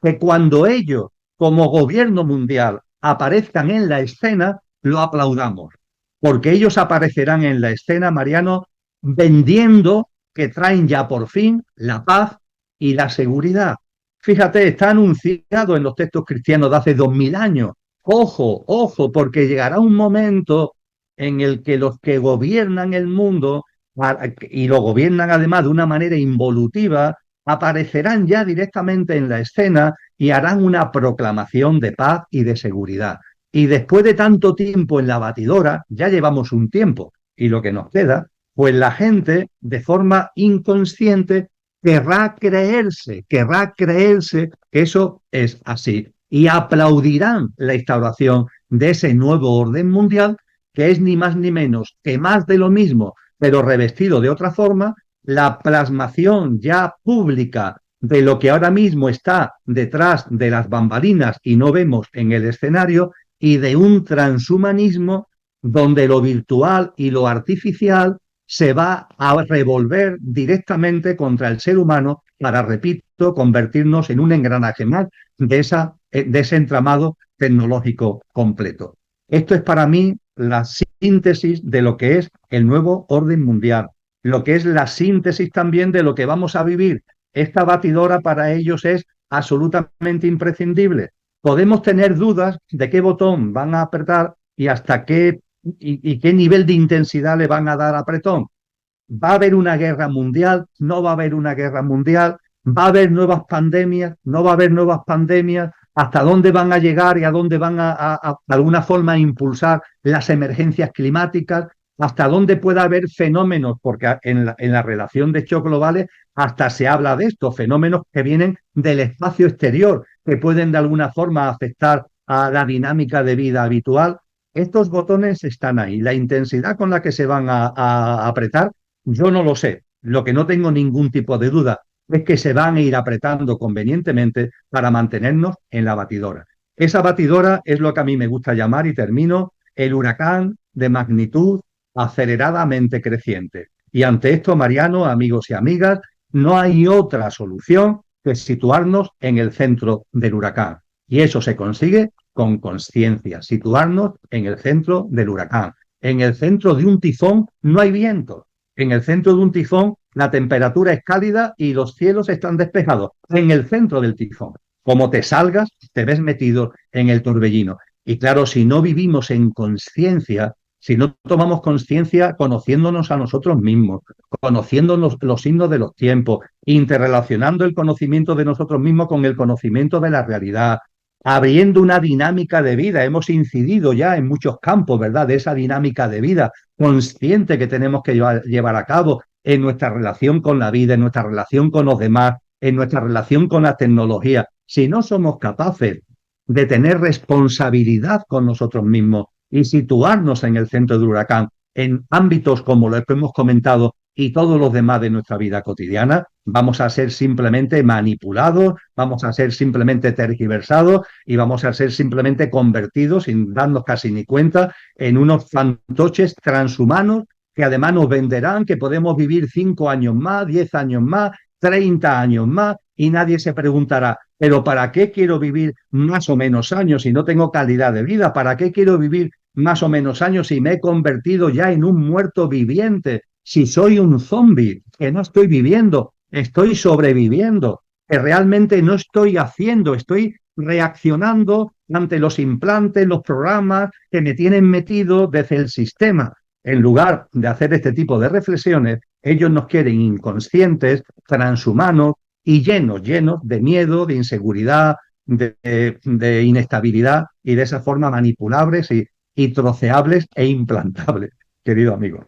que cuando ellos, como gobierno mundial, aparezcan en la escena, lo aplaudamos. Porque ellos aparecerán en la escena, Mariano, vendiendo que traen ya por fin la paz y la seguridad. Fíjate, está anunciado en los textos cristianos de hace 2000 años. Ojo, ojo, porque llegará un momento en el que los que gobiernan el mundo, y lo gobiernan además de una manera involutiva, aparecerán ya directamente en la escena y harán una proclamación de paz y de seguridad. Y después de tanto tiempo en la batidora, ya llevamos un tiempo, y lo que nos queda, pues la gente, de forma inconsciente, querrá creerse que eso es así. Y aplaudirán la instauración de ese nuevo orden mundial, que es ni más ni menos que más de lo mismo, pero revestido de otra forma, la plasmación ya pública de lo que ahora mismo está detrás de las bambalinas y no vemos en el escenario, y de un transhumanismo donde lo virtual y lo artificial se va a revolver directamente contra el ser humano para, repito, convertirnos en un engranaje más de ese entramado tecnológico completo. Esto es para mí la síntesis de lo que es el nuevo orden mundial, lo que es la síntesis también de lo que vamos a vivir. Esta batidora para ellos es absolutamente imprescindible. Podemos tener dudas de qué botón van a apretar y hasta qué nivel de intensidad le van a dar apretón. ¿Va a haber una guerra mundial? ¿No va a haber una guerra mundial? ¿Va a haber nuevas pandemias? ¿No va a haber nuevas pandemias? ¿Hasta dónde van a llegar y a dónde van de alguna forma, impulsar las emergencias climáticas? ¿Hasta dónde puede haber fenómenos? Porque en la relación de shock globales hasta se habla de estos fenómenos que vienen del espacio exterior, que pueden de alguna forma afectar a la dinámica de vida habitual. Estos botones están ahí. La intensidad con la que se van a apretar, yo no lo sé. Lo que no tengo ningún tipo de duda es que se van a ir apretando convenientemente para mantenernos en la batidora. Esa batidora es lo que a mí me gusta llamar, y termino, el huracán de magnitud aceleradamente creciente. Y ante esto, Mariano, amigos y amigas, no hay otra solución que situarnos en el centro del huracán. Y eso se consigue con conciencia, situarnos en el centro del huracán. En el centro de un tifón no hay viento. En el centro de un tifón la temperatura es cálida y los cielos están despejados. En el centro del tifón. Como te salgas, te ves metido en el torbellino. Y claro, si no vivimos en conciencia, si no tomamos conciencia conociéndonos a nosotros mismos, conociéndonos los signos de los tiempos, interrelacionando el conocimiento de nosotros mismos con el conocimiento de la realidad, abriendo una dinámica de vida. Hemos incidido ya en muchos campos, ¿verdad?, de esa dinámica de vida consciente que tenemos que llevar a cabo en nuestra relación con la vida, en nuestra relación con los demás, en nuestra relación con la tecnología. Si no somos capaces de tener responsabilidad con nosotros mismos y situarnos en el centro del huracán, en ámbitos como los que hemos comentado y todos los demás de nuestra vida cotidiana, vamos a ser simplemente manipulados, vamos a ser simplemente tergiversados y vamos a ser simplemente convertidos, sin darnos casi ni cuenta, en unos fantoches transhumanos que además nos venderán que podemos vivir 5 años más, 10 años más, 30 años más, y nadie se preguntará, ¿pero para qué quiero vivir más o menos años si no tengo calidad de vida? ¿Para qué quiero vivir más o menos años si me he convertido ya en un muerto viviente? Si soy un zombi, que no estoy viviendo, estoy sobreviviendo, que realmente no estoy haciendo, estoy reaccionando ante los implantes, los programas que me tienen metido desde el sistema. En lugar de hacer este tipo de reflexiones, ellos nos quieren inconscientes, transhumanos y llenos de miedo, de inseguridad, de inestabilidad y de esa forma manipulables y troceables e implantables, querido amigo.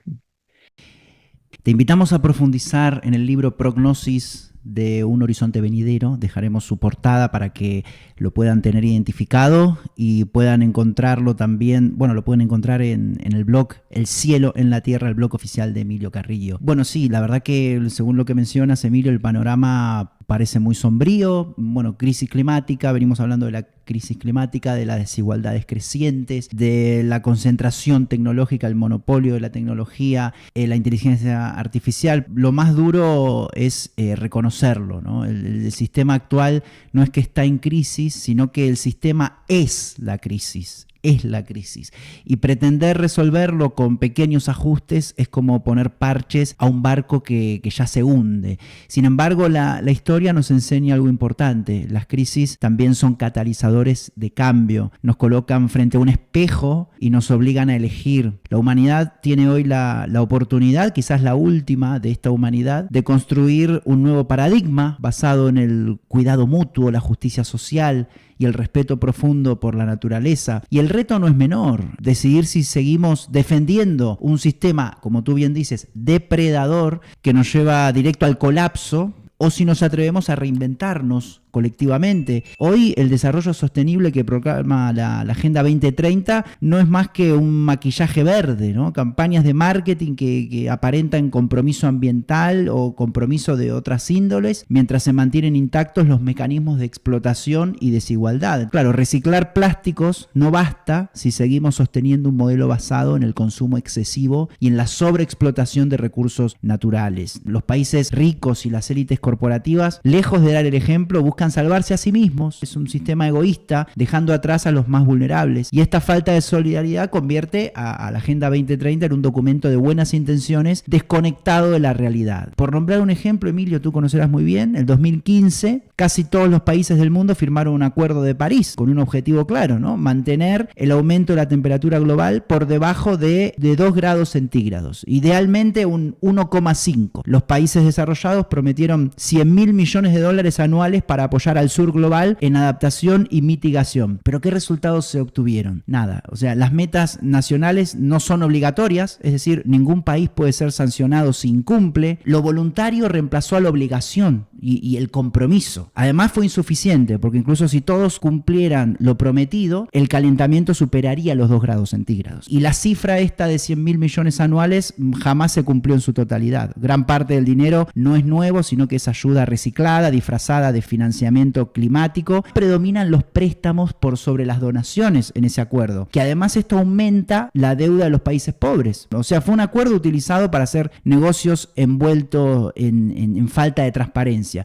Te invitamos a profundizar en el libro Prognosis de un horizonte venidero. Dejaremos su portada para que lo puedan tener identificado y puedan encontrarlo también, bueno, lo pueden encontrar en el blog El Cielo en la Tierra, el blog oficial de Emilio Carrillo. Bueno, sí, la verdad que según lo que mencionas, Emilio, el panorama parece muy sombrío. Bueno, crisis climática, venimos hablando de la crisis climática, de las desigualdades crecientes, de la concentración tecnológica, el monopolio de la tecnología, la inteligencia artificial. Lo más duro es reconocerlo, ¿no? El sistema actual no es que está en crisis, sino que el sistema es la crisis. Es la crisis. Y pretender resolverlo con pequeños ajustes es como poner parches a un barco que ya se hunde. Sin embargo, la historia nos enseña algo importante. Las crisis también son catalizadores de cambio. Nos colocan frente a un espejo y nos obligan a elegir. La humanidad tiene hoy la oportunidad, quizás la última de esta humanidad, de construir un nuevo paradigma basado en el cuidado mutuo, la justicia social y el respeto profundo por la naturaleza. Y el reto no es menor, decidir si seguimos defendiendo un sistema, como tú bien dices, depredador, que nos lleva directo al colapso, o si nos atrevemos a reinventarnos colectivamente. Hoy el desarrollo sostenible que proclama la Agenda 2030 no es más que un maquillaje verde, ¿no? Campañas de marketing que aparentan compromiso ambiental o compromiso de otras índoles, mientras se mantienen intactos los mecanismos de explotación y desigualdad. Claro, reciclar plásticos no basta si seguimos sosteniendo un modelo basado en el consumo excesivo y en la sobreexplotación de recursos naturales. Los países ricos y las élites corporativas, lejos de dar el ejemplo, buscan salvarse a sí mismos. Es un sistema egoísta, dejando atrás a los más vulnerables. Y esta falta de solidaridad convierte a la Agenda 2030 en un documento de buenas intenciones desconectado de la realidad. Por nombrar un ejemplo, Emilio, tú conocerás muy bien, en 2015 casi todos los países del mundo firmaron un acuerdo de París con un objetivo claro, ¿no? Mantener el aumento de la temperatura global por debajo de 2 grados centígrados, idealmente un 1,5. Los países desarrollados prometieron $100.000 millones anuales para apoyar al sur global en adaptación y mitigación. ¿Pero qué resultados se obtuvieron? Nada. O sea, las metas nacionales no son obligatorias, es decir, ningún país puede ser sancionado si incumple. Lo voluntario reemplazó a la obligación y el compromiso. Además fue insuficiente, porque incluso si todos cumplieran lo prometido, el calentamiento superaría los 2 grados centígrados. Y la cifra esta de 100.000 millones anuales jamás se cumplió en su totalidad. Gran parte del dinero no es nuevo, sino que es ayuda reciclada, disfrazada de financiamiento climático. Predominan los préstamos por sobre las donaciones en ese acuerdo, que además esto aumenta la deuda de los países pobres. O sea, fue un acuerdo utilizado para hacer negocios envueltos en falta de transparencia.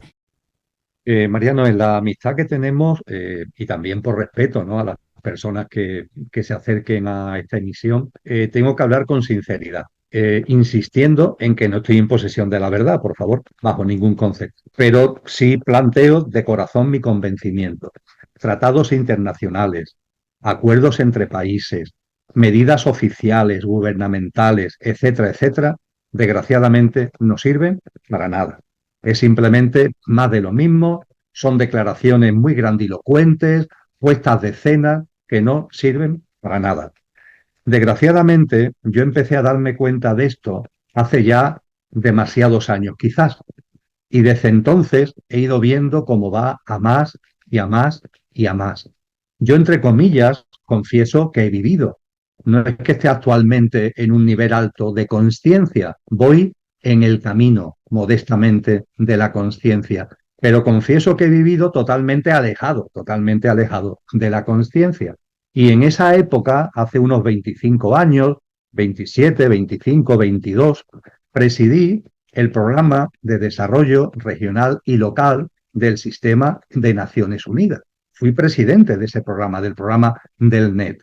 Mariano, en la amistad que tenemos, y también por respeto, ¿no?, a las personas que se acerquen a esta emisión, tengo que hablar con sinceridad, insistiendo en que no estoy en posesión de la verdad, por favor, bajo ningún concepto. Pero sí planteo de corazón mi convencimiento. Tratados internacionales, acuerdos entre países, medidas oficiales, gubernamentales, etcétera, etcétera, desgraciadamente no sirven para nada. Es simplemente más de lo mismo, son declaraciones muy grandilocuentes, puestas de escena que no sirven para nada. Desgraciadamente, yo empecé a darme cuenta de esto hace ya demasiados años, quizás, y desde entonces he ido viendo cómo va a más y a más y a más. Yo, entre comillas, confieso que he vivido. No es que esté actualmente en un nivel alto de conciencia, voy en el camino, modestamente, de la conciencia. Pero confieso que he vivido totalmente alejado de la conciencia. Y en esa época, hace unos 25 años, 27, 25, 22, presidí el programa de desarrollo regional y local del sistema de Naciones Unidas. Fui presidente de ese programa, del programa del NED.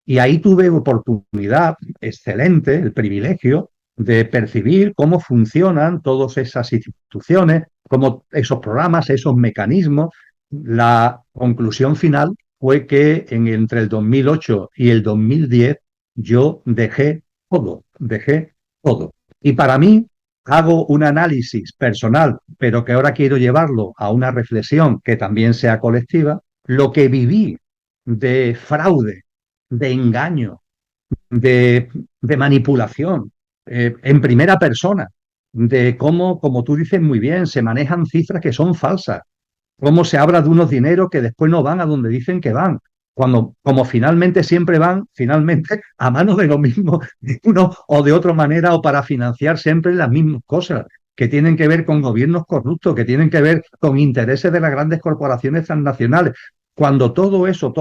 Y ahí tuve oportunidad excelente, el privilegio de percibir cómo funcionan todas esas instituciones, cómo esos programas, esos mecanismos. La conclusión final fue que entre el 2008 y el 2010 yo dejé todo. Y para mí, hago un análisis personal, pero que ahora quiero llevarlo a una reflexión que también sea colectiva. Lo que viví de fraude, de engaño, de manipulación, en primera persona, de cómo, como tú dices muy bien, se manejan cifras que son falsas, cómo se habla de unos dineros que después no van a donde dicen que van, cuando como finalmente siempre van, finalmente a manos de lo mismo, de uno o de otra manera, o para financiar siempre las mismas cosas, que tienen que ver con gobiernos corruptos, que tienen que ver con intereses de las grandes corporaciones transnacionales. Cuando todo eso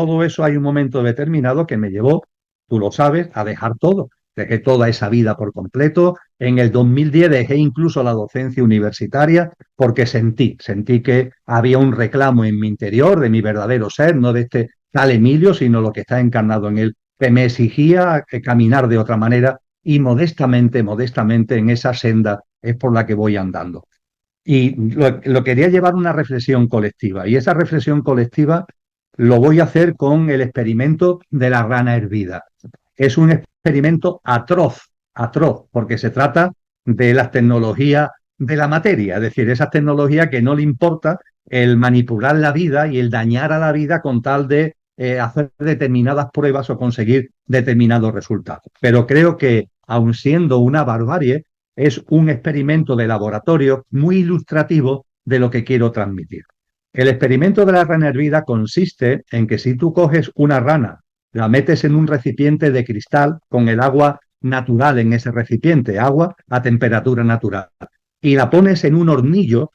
hay un momento determinado que me llevó, tú lo sabes, a dejar todo. Dejé toda esa vida por completo. En el 2010 dejé incluso la docencia universitaria porque sentí que había un reclamo en mi interior, de mi verdadero ser, no de este tal Emilio, sino lo que está encarnado en él, que me exigía caminar de otra manera, y modestamente en esa senda es por la que voy andando. Y lo quería llevar a una reflexión colectiva, y esa reflexión colectiva lo voy a hacer con el experimento de la rana hervida. Es un experimento atroz, porque se trata de las tecnologías de la materia, es decir, esas tecnologías que no le importa el manipular la vida y el dañar a la vida con tal de hacer determinadas pruebas o conseguir determinados resultados. Pero creo que, aun siendo una barbarie, es un experimento de laboratorio muy ilustrativo de lo que quiero transmitir. El experimento de la rana hervida consiste en que si tú coges una rana, la metes en un recipiente de cristal con el agua natural en ese recipiente, agua a temperatura natural, y la pones en un hornillo,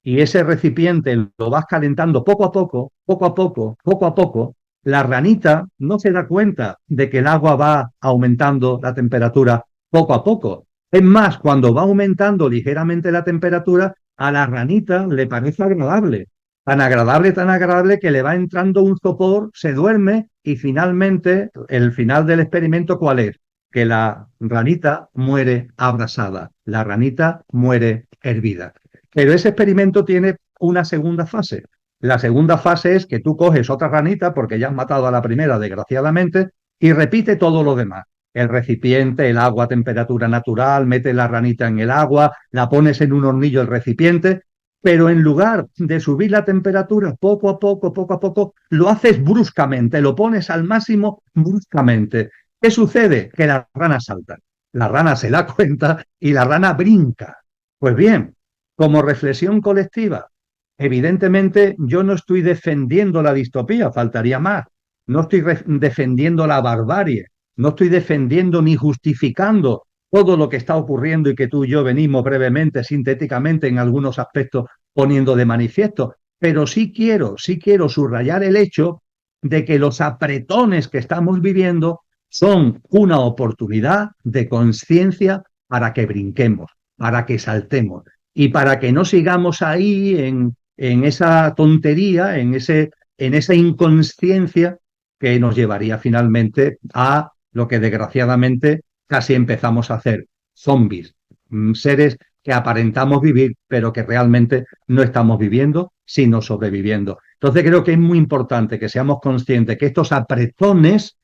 y ese recipiente lo vas calentando poco a poco, la ranita no se da cuenta de que el agua va aumentando la temperatura poco a poco. Es más, cuando va aumentando ligeramente la temperatura, a la ranita le parece agradable. Tan agradable que le va entrando un sopor, se duerme y finalmente, el final del experimento, ¿cuál es? Que la ranita muere abrasada, la ranita muere hervida. Pero ese experimento tiene una segunda fase. La segunda fase es que tú coges otra ranita, porque ya has matado a la primera, desgraciadamente, y repite todo lo demás. El recipiente, el agua a temperatura natural, metes la ranita en el agua, la pones en un hornillo el recipiente, pero en lugar de subir la temperatura poco a poco, lo haces bruscamente, lo pones al máximo bruscamente. ¿Qué sucede? Que la rana salta. La rana se da cuenta y la rana brinca. Pues bien, como reflexión colectiva, Evidentemente, yo no estoy defendiendo la distopía, faltaría más. No estoy defendiendo la barbarie, no estoy defendiendo ni justificando todo lo que está ocurriendo y que tú y yo venimos brevemente, sintéticamente, en algunos aspectos poniendo de manifiesto. Pero sí quiero subrayar el hecho de que los apretones que estamos viviendo son una oportunidad de conciencia para que brinquemos, para que saltemos y para que no sigamos ahí en esa tontería, en esa inconsciencia que nos llevaría finalmente a lo que desgraciadamente casi empezamos a hacer, zombies, seres que aparentamos vivir, pero que realmente no estamos viviendo, sino sobreviviendo. Entonces creo que es muy importante que seamos conscientes que estos apretones,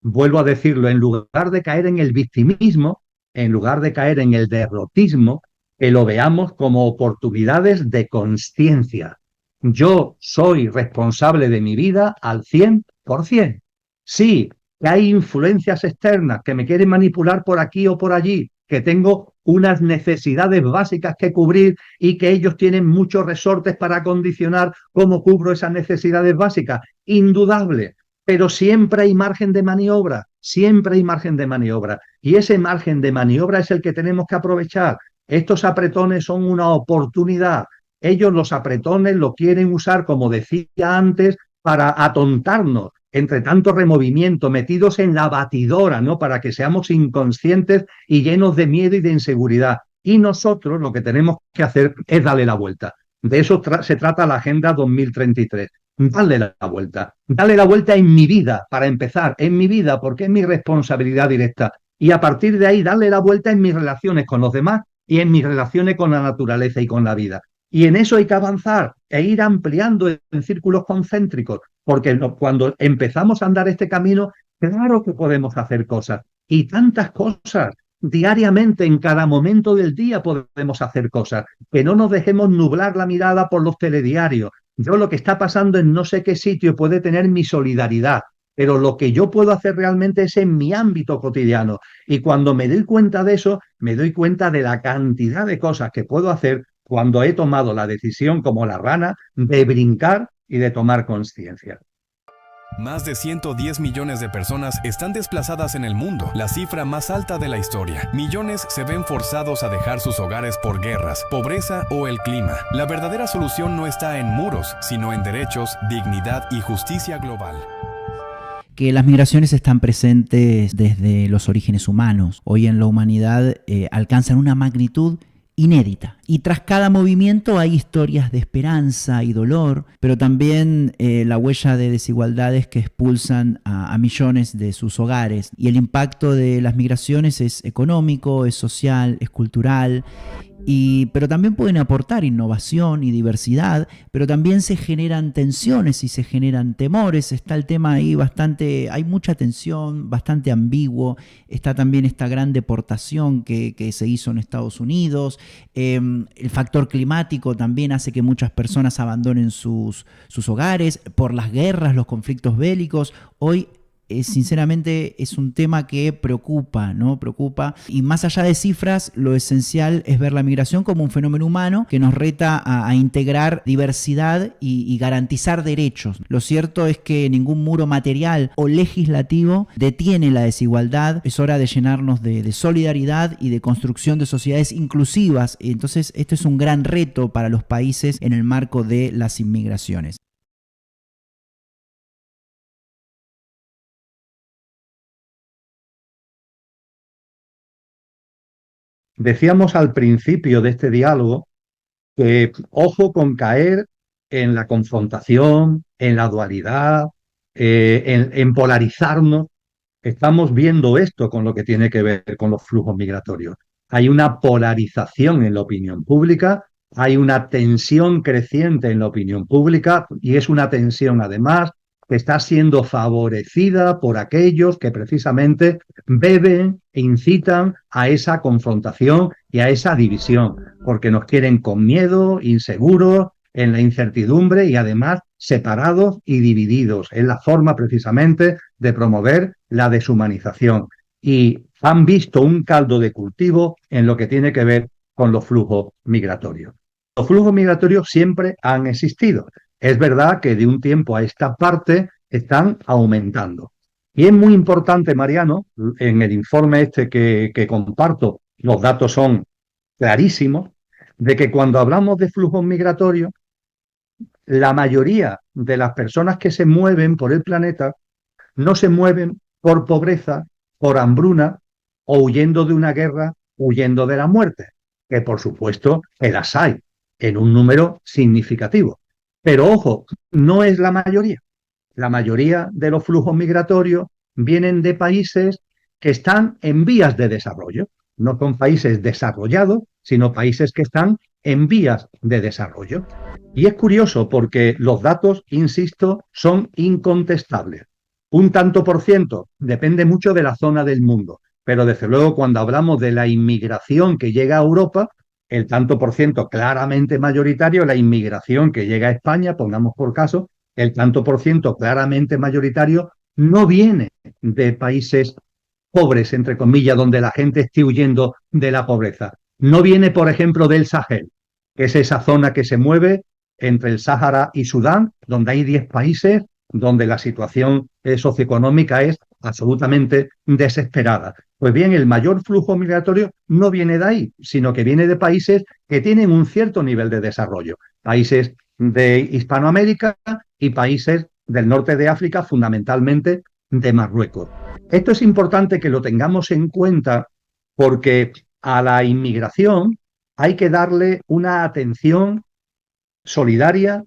vuelvo a decirlo, en lugar de caer en el victimismo, en lugar de caer en el derrotismo, que lo veamos como oportunidades de conciencia. Yo soy responsable de mi vida al 100%. Sí, que hay influencias externas que me quieren manipular por aquí o por allí, que tengo unas necesidades básicas que cubrir y que ellos tienen muchos resortes para condicionar cómo cubro esas necesidades básicas. Indudable, pero siempre hay margen de maniobra, siempre hay margen de maniobra. Y ese margen de maniobra es el que tenemos que aprovechar. Estos apretones son una oportunidad. Ellos, los apretones, lo quieren usar, como decía antes, para atontarnos entre tanto removimiento, metidos en la batidora, ¿no? Para que seamos inconscientes y llenos de miedo y de inseguridad. Y nosotros lo que tenemos que hacer es darle la vuelta. De eso se trata la Agenda 2033. Darle la vuelta en mi vida, para empezar, en mi vida, porque es mi responsabilidad directa. Y a partir de ahí, darle la vuelta en mis relaciones con los demás y en mis relaciones con la naturaleza y con la vida. Y en eso hay que avanzar e ir ampliando en círculos concéntricos, porque cuando empezamos a andar este camino, claro que podemos hacer cosas, y tantas cosas. Diariamente, en cada momento del día podemos hacer cosas, que no nos dejemos nublar la mirada por los telediarios. Yo lo que está pasando en no sé qué sitio puede tener mi solidaridad, pero lo que yo puedo hacer realmente es en mi ámbito cotidiano. Y cuando me doy cuenta de eso, me doy cuenta de la cantidad de cosas que puedo hacer cuando he tomado la decisión, como la rana, de brincar y de tomar conciencia. Más de 110 millones de personas están desplazadas en el mundo, la cifra más alta de la historia. Millones se ven forzados a dejar sus hogares por guerras, pobreza o el clima. La verdadera solución no está en muros, sino en derechos, dignidad y justicia global. Que las migraciones están presentes desde los orígenes humanos. Hoy en la humanidad alcanzan una magnitud inédita. Y tras cada movimiento hay historias de esperanza y dolor, pero también la huella de desigualdades que expulsan a millones de sus hogares. Y el impacto de las migraciones es económico, es social, es cultural. Pero también pueden aportar innovación y diversidad, pero también se generan tensiones y se generan temores. Está el tema ahí hay mucha tensión, bastante ambiguo. Está también esta gran deportación que se hizo en Estados Unidos. El factor climático también hace que muchas personas abandonen sus hogares por las guerras, los conflictos bélicos. Hoy sinceramente es un tema que preocupa, ¿no? Preocupa. Y más allá de cifras, lo esencial es ver la migración como un fenómeno humano que nos reta a integrar diversidad y garantizar derechos. Lo cierto es que ningún muro material o legislativo detiene la desigualdad. Es hora de llenarnos de solidaridad y de construcción de sociedades inclusivas. Entonces, este es un gran reto para los países en el marco de las inmigraciones. Decíamos al principio de este diálogo que ojo con caer en la confrontación, en la dualidad, en polarizarnos. Estamos viendo esto con lo que tiene que ver con los flujos migratorios. Hay una polarización en la opinión pública, hay una tensión creciente en la opinión pública y es una tensión además que está siendo favorecida por aquellos que precisamente beben e incitan a esa confrontación y a esa división, porque nos quieren con miedo, inseguros, en la incertidumbre y además separados y divididos. Es la forma precisamente de promover la deshumanización. Y han visto un caldo de cultivo en lo que tiene que ver con los flujos migratorios. los flujos migratorios siempre han existido. Es verdad que de un tiempo a esta parte están aumentando. Y es muy importante, Mariano, en el informe este que comparto, los datos son clarísimos, de que cuando hablamos de flujos migratorios, la mayoría de las personas que se mueven por el planeta no se mueven por pobreza, por hambruna o huyendo de una guerra, huyendo de la muerte, que por supuesto que las hay en un número significativo. Pero ojo, no es la mayoría. La mayoría de los flujos migratorios vienen de países que están en vías de desarrollo. No son países desarrollados, sino países que están en vías de desarrollo. Y es curioso porque los datos, insisto, son incontestables. Un tanto por ciento depende mucho de la zona del mundo, pero desde luego cuando hablamos de la inmigración que llega a Europa, el tanto por ciento claramente mayoritario, la inmigración que llega a España, pongamos por caso, el tanto por ciento claramente mayoritario no viene de países pobres, entre comillas, donde la gente esté huyendo de la pobreza. No viene, por ejemplo, del Sahel, que es esa zona que se mueve entre el Sáhara y Sudán, donde hay 10 países donde la situación socioeconómica es absolutamente desesperada. Pues bien, el mayor flujo migratorio no viene de ahí, sino que viene de países que tienen un cierto nivel de desarrollo. Países de Hispanoamérica y países del norte de África, fundamentalmente de Marruecos. Esto es importante que lo tengamos en cuenta porque a la inmigración hay que darle una atención solidaria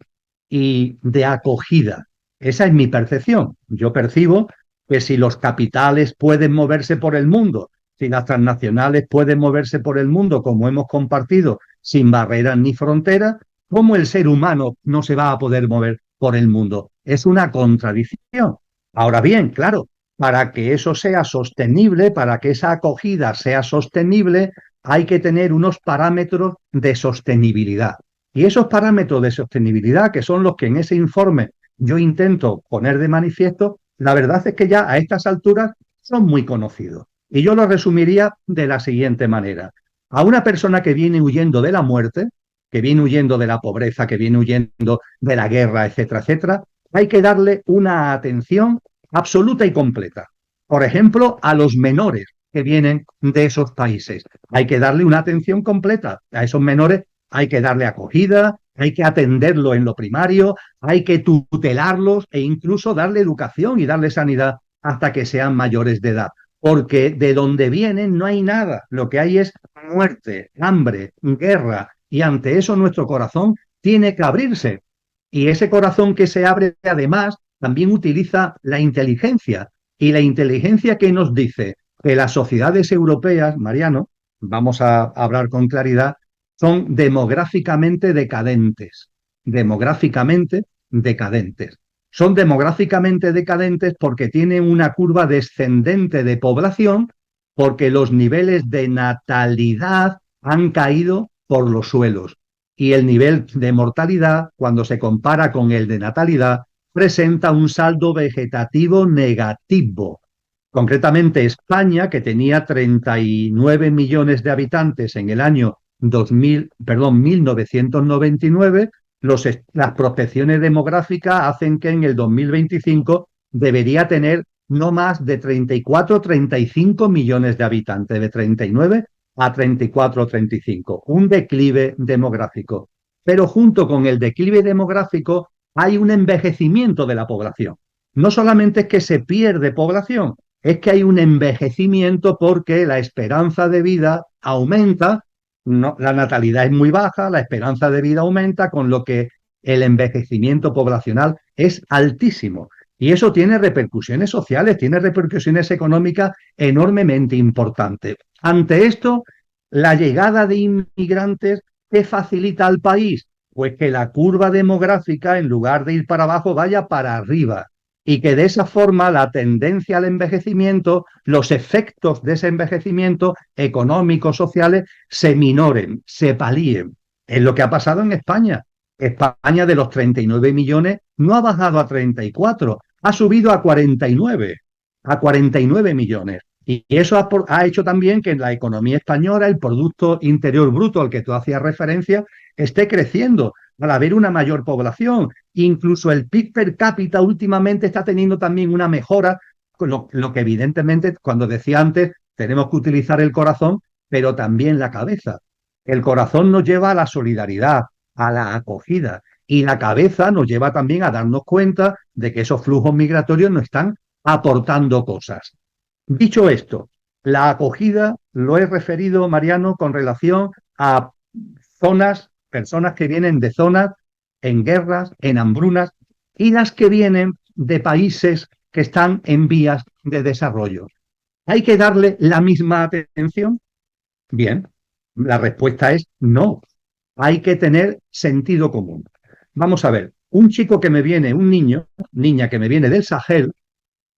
y de acogida. Esa es mi percepción. Yo percibo que si los capitales pueden moverse por el mundo, si las transnacionales pueden moverse por el mundo, como hemos compartido, sin barreras ni fronteras, ¿cómo el ser humano no se va a poder mover por el mundo? Es una contradicción. Ahora bien, claro, para que eso sea sostenible, para que esa acogida sea sostenible, hay que tener unos parámetros de sostenibilidad. Y esos parámetros de sostenibilidad, que son los que en ese informe yo intento poner de manifiesto, la verdad es que ya a estas alturas son muy conocidos. Y yo lo resumiría de la siguiente manera. A una persona que viene huyendo de la muerte, que viene huyendo de la pobreza, que viene huyendo de la guerra, etcétera, etcétera, hay que darle una atención absoluta y completa. Por ejemplo, a los menores que vienen de esos países. Hay que darle una atención completa. A esos menores hay que darle acogida, hay que atenderlo en lo primario, hay que tutelarlos e incluso darle educación y darle sanidad hasta que sean mayores de edad. Porque de donde vienen no hay nada. Lo que hay es muerte, hambre, guerra. Y ante eso nuestro corazón tiene que abrirse. Y ese corazón que se abre, además, también utiliza la inteligencia. Y la inteligencia que nos dice que las sociedades europeas, Mariano, vamos a hablar con claridad, son demográficamente decadentes. Demográficamente decadentes. Son demográficamente decadentes porque tienen una curva descendente de población, porque los niveles de natalidad han caído por los suelos. Y el nivel de mortalidad, cuando se compara con el de natalidad, presenta un saldo vegetativo negativo. Concretamente España, que tenía 39 millones de habitantes en el año 1999, las prospecciones demográficas hacen que en el 2025 debería tener no más de 34 o 35 millones de habitantes, de 39 a 34 o 35, un declive demográfico. Pero junto con el declive demográfico hay un envejecimiento de la población. No solamente es que se pierde población, es que hay un envejecimiento porque la esperanza de vida aumenta, no, la natalidad es muy baja, la esperanza de vida aumenta, con lo que el envejecimiento poblacional es altísimo. Y eso tiene repercusiones sociales, tiene repercusiones económicas enormemente importantes. Ante esto, la llegada de inmigrantes, ¿qué facilita al país? Pues que la curva demográfica, en lugar de ir para abajo, vaya para arriba. Y que de esa forma la tendencia al envejecimiento, los efectos de ese envejecimiento económicos, sociales, se minoren, se palíen. Es lo que ha pasado en España. España de los 39 millones no ha bajado a 34, ha subido a 49 millones. Y eso ha hecho también que en la economía española, el Producto Interior Bruto al que tú hacías referencia, esté creciendo, al haber una mayor población. Incluso el PIB per cápita últimamente está teniendo también una mejora, con lo que evidentemente, cuando decía antes, tenemos que utilizar el corazón, pero también la cabeza. El corazón nos lleva a la solidaridad, a la acogida, y la cabeza nos lleva también a darnos cuenta de que esos flujos migratorios nos están aportando cosas. Dicho esto, la acogida lo he referido, Mariano, con relación a personas que vienen de zonas en guerras, en hambrunas, y las que vienen de países que están en vías de desarrollo. ¿Hay que darle la misma atención? Bien, la respuesta es no. Hay que tener sentido común. Vamos a ver, un chico que me viene, un niña que me viene del Sahel,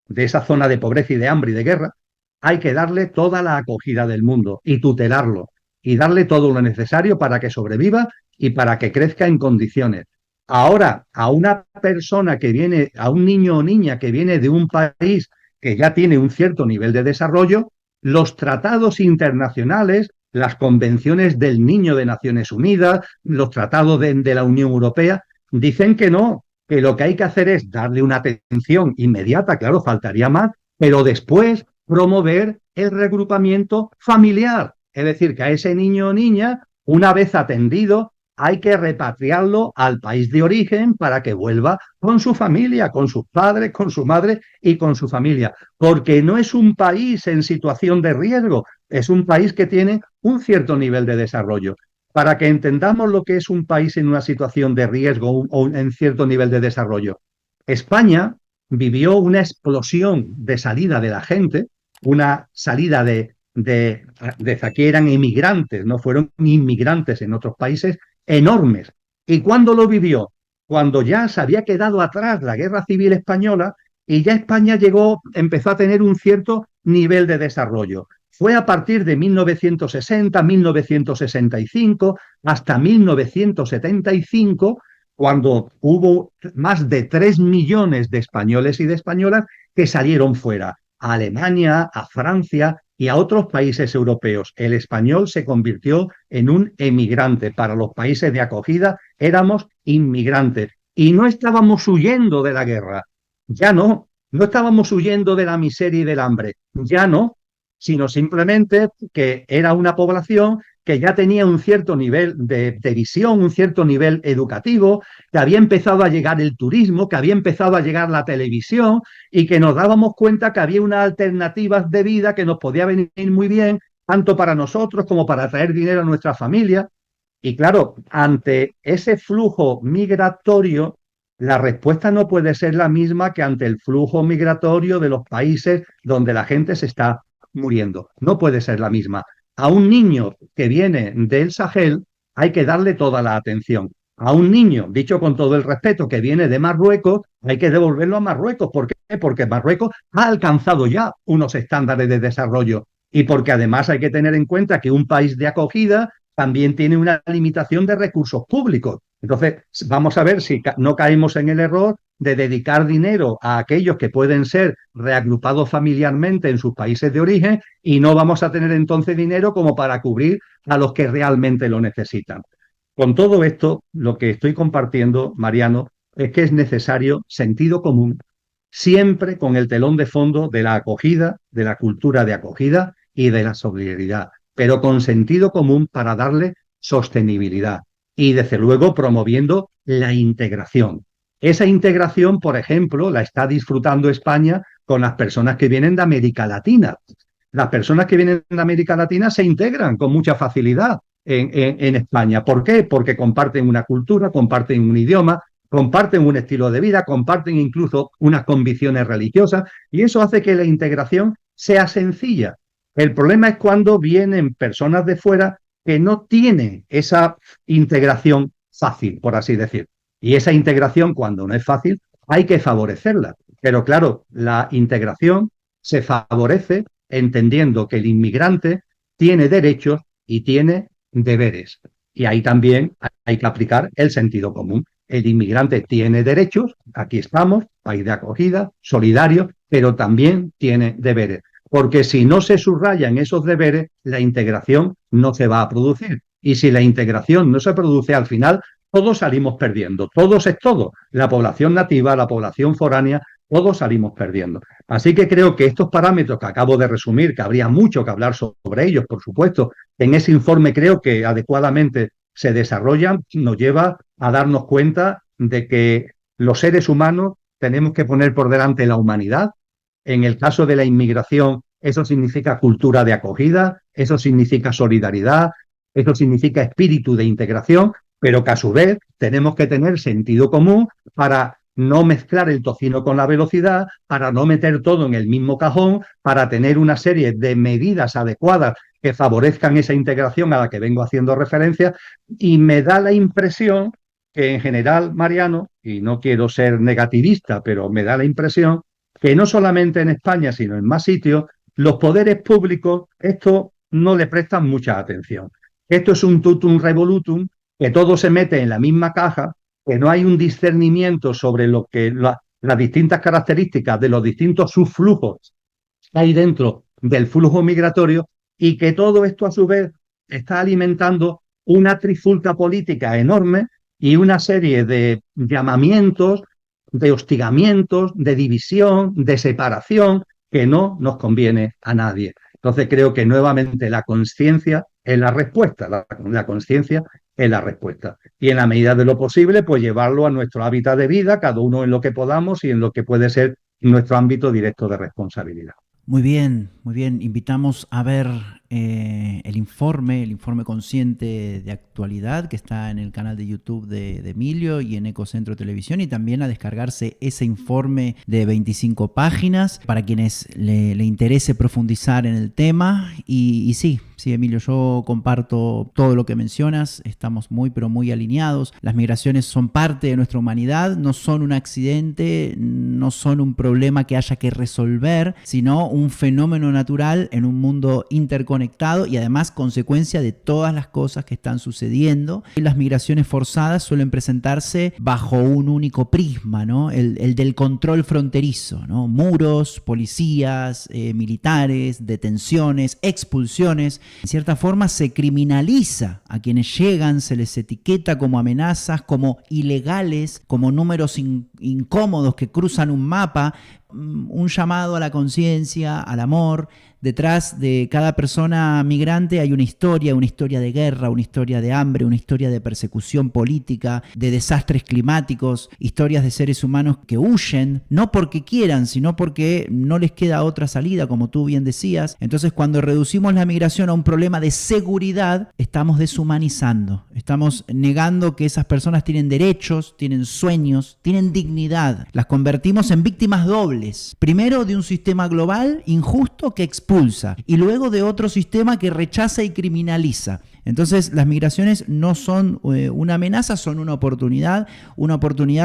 de esa zona de pobreza y de hambre y de guerra, hay que darle toda la acogida del mundo y tutelarlo y darle todo lo necesario para que sobreviva y para que crezca en condiciones. Ahora, a una persona que viene, a un niño o niña que viene de un país que ya tiene un cierto nivel de desarrollo, los tratados internacionales, las convenciones del niño de Naciones Unidas, los tratados de la Unión Europea, dicen que no, que lo que hay que hacer es darle una atención inmediata, claro, faltaría más, pero después promover el regrupamiento familiar. Es decir, que a ese niño o niña, una vez atendido, hay que repatriarlo al país de origen para que vuelva con su familia, con sus padres, con su madre y con su familia. Porque no es un país en situación de riesgo, es un país que tiene un cierto nivel de desarrollo. Para que entendamos lo que es un país en una situación de riesgo o en cierto nivel de desarrollo. España vivió una explosión de salida de la gente, una salida de aquí eran inmigrantes, no fueron inmigrantes en otros países, enormes. ¿Y cuándo lo vivió? Cuando ya se había quedado atrás la Guerra Civil Española y ya España empezó a tener un cierto nivel de desarrollo. Fue a partir de 1960, 1965, hasta 1975, cuando hubo más de 3 millones de españoles y de españolas que salieron fuera, a Alemania, a Francia y a otros países europeos. El español se convirtió en un emigrante. Para los países de acogida éramos inmigrantes. Y no estábamos huyendo de la guerra, ya no. No estábamos huyendo de la miseria y del hambre, ya no, sino simplemente que era una población que ya tenía un cierto nivel de visión, un cierto nivel educativo, que había empezado a llegar el turismo, que había empezado a llegar la televisión y que nos dábamos cuenta que había unas alternativas de vida que nos podía venir muy bien, tanto para nosotros como para traer dinero a nuestra familia. Y claro, ante ese flujo migratorio, la respuesta no puede ser la misma que ante el flujo migratorio de los países donde la gente se está muriendo. No puede ser la misma. A un niño que viene del Sahel hay que darle toda la atención. A un niño, dicho con todo el respeto, que viene de Marruecos, hay que devolverlo a Marruecos. ¿Por qué? Porque Marruecos ha alcanzado ya unos estándares de desarrollo y porque además hay que tener en cuenta que un país de acogida también tiene una limitación de recursos públicos. Entonces, vamos a ver si no caemos en el error de dedicar dinero a aquellos que pueden ser reagrupados familiarmente en sus países de origen y no vamos a tener entonces dinero como para cubrir a los que realmente lo necesitan. Con todo esto, lo que estoy compartiendo, Mariano, es que es necesario sentido común, siempre con el telón de fondo de la acogida, de la cultura de acogida y de la solidaridad, pero con sentido común para darle sostenibilidad y, desde luego, promoviendo la integración. Esa integración, por ejemplo, la está disfrutando España con las personas que vienen de América Latina. Las personas que vienen de América Latina se integran con mucha facilidad en España. ¿Por qué? Porque comparten una cultura, comparten un idioma, comparten un estilo de vida, comparten incluso unas convicciones religiosas y eso hace que la integración sea sencilla. El problema es cuando vienen personas de fuera que no tienen esa integración fácil, por así decir. Y esa integración, cuando no es fácil, hay que favorecerla. Pero claro, la integración se favorece entendiendo que el inmigrante tiene derechos y tiene deberes. Y ahí también hay que aplicar el sentido común. El inmigrante tiene derechos, aquí estamos, país de acogida, solidario, pero también tiene deberes. Porque si no se subrayan esos deberes, la integración no se va a producir. Y si la integración no se produce, al final todos salimos perdiendo. Todos es todo. La población nativa, la población foránea, todos salimos perdiendo. Así que creo que estos parámetros que acabo de resumir, que habría mucho que hablar sobre ellos, por supuesto, en ese informe creo que adecuadamente se desarrollan, nos lleva a darnos cuenta de que los seres humanos tenemos que poner por delante la humanidad. En el caso de la inmigración, eso significa cultura de acogida, eso significa solidaridad, eso significa espíritu de integración, pero que a su vez tenemos que tener sentido común para no mezclar el tocino con la velocidad, para no meter todo en el mismo cajón, para tener una serie de medidas adecuadas que favorezcan esa integración a la que vengo haciendo referencia. Y me da la impresión que en general, Mariano, y no quiero ser negativista, pero me da la impresión que no solamente en España, sino en más sitios, los poderes públicos esto no le prestan mucha atención. Esto es un totum revolutum, que todo se mete en la misma caja, que no hay un discernimiento sobre lo que las distintas características de los distintos subflujos que hay dentro del flujo migratorio, y que todo esto a su vez está alimentando una trifulca política enorme y una serie de llamamientos, de hostigamientos, de división, de separación, que no nos conviene a nadie. Entonces creo que nuevamente la conciencia es la respuesta, la conciencia es la respuesta. Y en la medida de lo posible, pues llevarlo a nuestro hábitat de vida, cada uno en lo que podamos y en lo que puede ser nuestro ámbito directo de responsabilidad. Muy bien, muy bien. Invitamos a ver el informe consciente de actualidad que está en el canal de YouTube de Emilio y en Ecocentro Televisión, y también a descargarse ese informe de 25 páginas para quienes le interese profundizar en el tema. Y sí, Emilio, yo comparto todo lo que mencionas, estamos muy pero muy alineados. Las migraciones son parte de nuestra humanidad, no son un accidente, no son un problema que haya que resolver, sino un fenómeno natural en un mundo interconectado y además consecuencia de todas las cosas que están sucediendo. Las migraciones forzadas suelen presentarse bajo un único prisma, ¿no? El del control fronterizo, ¿no? Muros, policías, militares, detenciones, expulsiones. En cierta forma se criminaliza a quienes llegan, se les etiqueta como amenazas, como ilegales, como números incómodos que cruzan un mapa. Un llamado a la conciencia, al amor. Detrás de cada persona migrante hay una historia de guerra, una historia de hambre, una historia de persecución política, de desastres climáticos, historias de seres humanos que huyen, no porque quieran, sino porque no les queda otra salida, como tú bien decías. Entonces, cuando reducimos la migración a un problema de seguridad, estamos deshumanizando, estamos negando que esas personas tienen derechos, tienen sueños, tienen dignidad. Las convertimos en víctimas dobles. Primero, de un sistema global injusto que expulsa, y luego de otro sistema que rechaza y criminaliza. Entonces, las migraciones no son una amenaza, son una oportunidad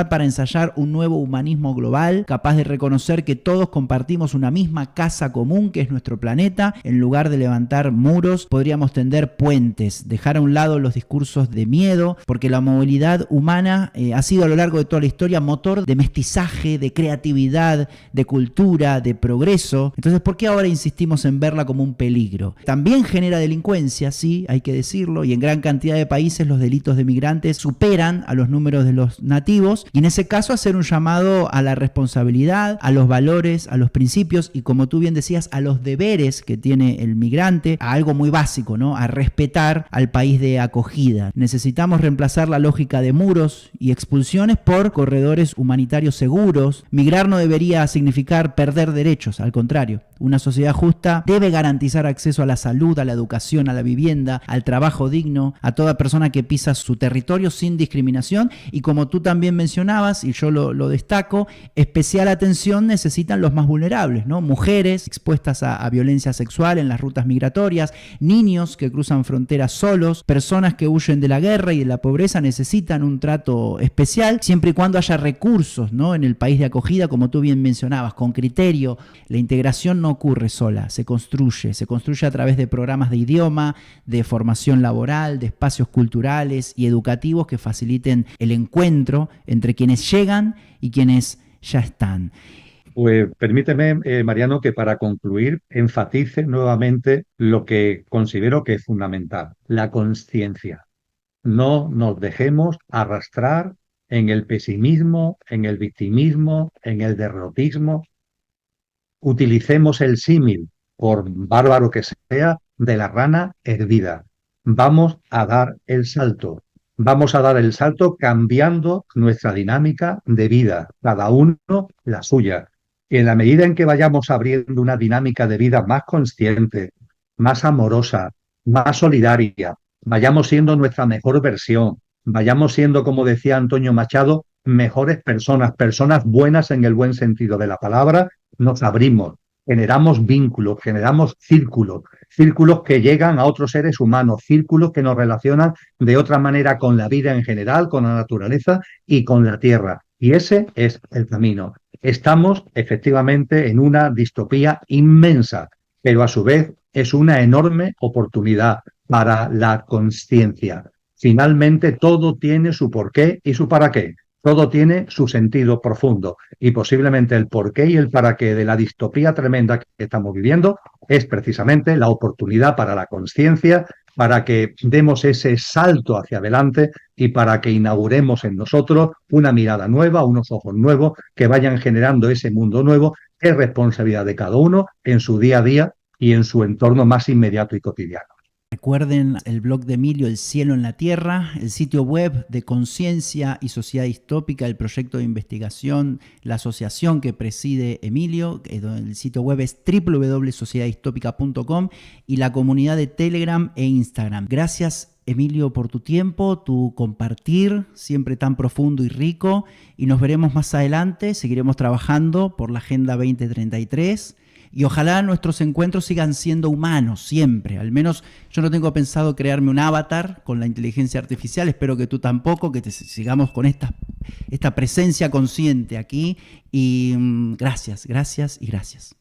para ensayar un nuevo humanismo global, capaz de reconocer que todos compartimos una misma casa común, que es nuestro planeta. En lugar de levantar muros, podríamos tender puentes, dejar a un lado los discursos de miedo, porque la movilidad humana ha sido a lo largo de toda la historia motor de mestizaje, de creatividad, de cultura, de progreso. Entonces, ¿por qué ahora insistimos en verla como un peligro? También genera delincuencia, sí, hay que decirlo, y en gran cantidad de países los delitos de migrantes superan a los números de los nativos, y en ese caso hacer un llamado a la responsabilidad, a los valores, a los principios y, como tú bien decías, a los deberes que tiene el migrante, a algo muy básico, ¿no? A respetar al país de acogida. Necesitamos reemplazar la lógica de muros y expulsiones por corredores humanitarios seguros. Migrar no debería significar perder derechos, al contrario. Una sociedad justa debe garantizar acceso a la salud, a la educación, a la vivienda, al trabajo digno, a toda persona que pisa su territorio sin discriminación. Y como tú también mencionabas, y yo lo destaco, especial atención necesitan los más vulnerables, ¿no? Mujeres expuestas a violencia sexual en las rutas migratorias, niños que cruzan fronteras solos, personas que huyen de la guerra y de la pobreza necesitan un trato especial, siempre y cuando haya recursos, ¿no? En el país de acogida, como tú bien mencionabas, con criterio. La integración no ocurre sola, se construye a través de programas de idioma, de formación laboral, de espacios culturales y educativos que faciliten el encuentro entre quienes llegan y quienes ya están. Pues permíteme, Mariano, que para concluir enfatice nuevamente lo que considero que es fundamental, la consciencia. No nos dejemos arrastrar en el pesimismo, en el victimismo, en el derrotismo. Utilicemos el símil, por bárbaro que sea, de la rana hervida. Vamos a dar el salto. Vamos a dar el salto cambiando nuestra dinámica de vida, cada uno la suya. Y en la medida en que vayamos abriendo una dinámica de vida más consciente, más amorosa, más solidaria, vayamos siendo nuestra mejor versión, vayamos siendo, como decía Antonio Machado, mejores personas, personas buenas en el buen sentido de la palabra, nos abrimos, generamos vínculos, generamos círculos, círculos que llegan a otros seres humanos, círculos que nos relacionan de otra manera con la vida en general, con la naturaleza y con la tierra. Y ese es el camino. Estamos efectivamente en una distopía inmensa, pero a su vez es una enorme oportunidad para la consciencia. Finalmente todo tiene su porqué y su para qué. Todo tiene su sentido profundo y posiblemente el porqué y el para qué de la distopía tremenda que estamos viviendo es precisamente la oportunidad para la consciencia, para que demos ese salto hacia adelante y para que inauguremos en nosotros una mirada nueva, unos ojos nuevos que vayan generando ese mundo nuevo. Es responsabilidad de cada uno en su día a día y en su entorno más inmediato y cotidiano. Recuerden el blog de Emilio, El cielo en la tierra, el sitio web de Conciencia y Sociedad Distópica, el proyecto de investigación, la asociación que preside Emilio, el sitio web es www.sociedaddistópica.com y la comunidad de Telegram e Instagram. Gracias, Emilio, por tu tiempo, tu compartir, siempre tan profundo y rico, y nos veremos más adelante. Seguiremos trabajando por la Agenda 2033 y ojalá nuestros encuentros sigan siendo humanos siempre. Al menos yo no tengo pensado crearme un avatar con la inteligencia artificial, espero que tú tampoco, que sigamos con esta presencia consciente aquí. Y gracias, gracias y gracias.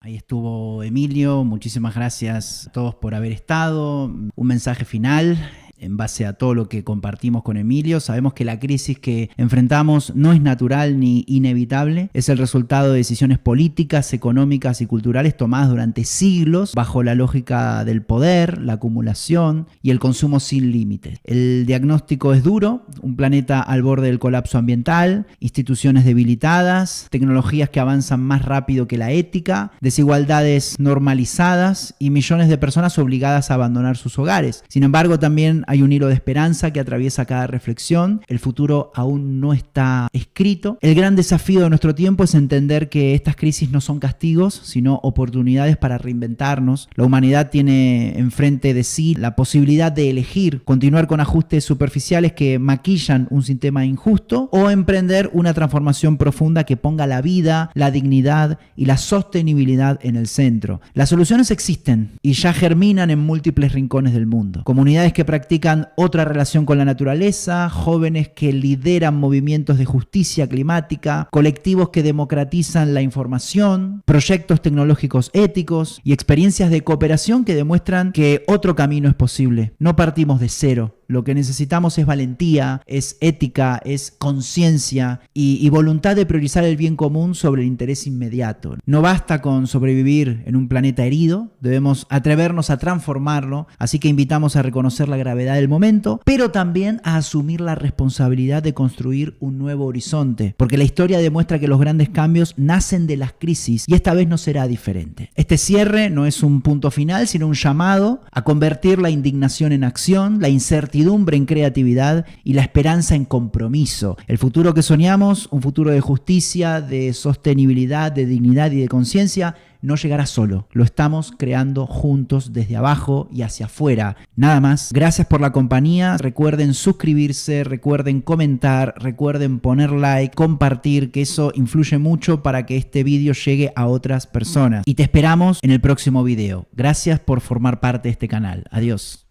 Ahí estuvo Emilio, muchísimas gracias a todos por haber estado. Un mensaje final en base a todo lo que compartimos con Emilio. Sabemos que la crisis que enfrentamos no es natural ni inevitable, es el resultado de decisiones políticas, económicas y culturales tomadas durante siglos bajo la lógica del poder, la acumulación y el consumo sin límites. El diagnóstico es duro: un planeta al borde del colapso ambiental, instituciones debilitadas, tecnologías que avanzan más rápido que la ética, desigualdades normalizadas y millones de personas obligadas a abandonar sus hogares. Sin embargo, también hay un hilo de esperanza que atraviesa cada reflexión. El futuro aún no está escrito. El gran desafío de nuestro tiempo es entender que estas crisis no son castigos, sino oportunidades para reinventarnos. La humanidad tiene enfrente de sí la posibilidad de elegir continuar con ajustes superficiales que maquillan un sistema injusto o emprender una transformación profunda que ponga la vida, la dignidad y la sostenibilidad en el centro. Las soluciones existen y ya germinan en múltiples rincones del mundo. Comunidades que practican otra relación con la naturaleza, jóvenes que lideran movimientos de justicia climática, colectivos que democratizan la información, proyectos tecnológicos éticos y experiencias de cooperación que demuestran que otro camino es posible. No partimos de cero. Lo que necesitamos es valentía, es ética, es conciencia y voluntad de priorizar el bien común sobre el interés inmediato. No basta con sobrevivir en un planeta herido, debemos atrevernos a transformarlo, así que invitamos a reconocer la gravedad del momento, pero también a asumir la responsabilidad de construir un nuevo horizonte, porque la historia demuestra que los grandes cambios nacen de las crisis y esta vez no será diferente. Este cierre no es un punto final, sino un llamado a convertir la indignación en acción, la incertidumbre en creatividad y la esperanza en compromiso. El futuro que soñamos, un futuro de justicia, de sostenibilidad, de dignidad y de conciencia, no llegará solo. Lo estamos creando juntos desde abajo y hacia afuera. Nada más. Gracias por la compañía. Recuerden suscribirse, recuerden comentar, recuerden poner like, compartir, que eso influye mucho para que este vídeo llegue a otras personas. Y te esperamos en el próximo video. Gracias por formar parte de este canal. Adiós.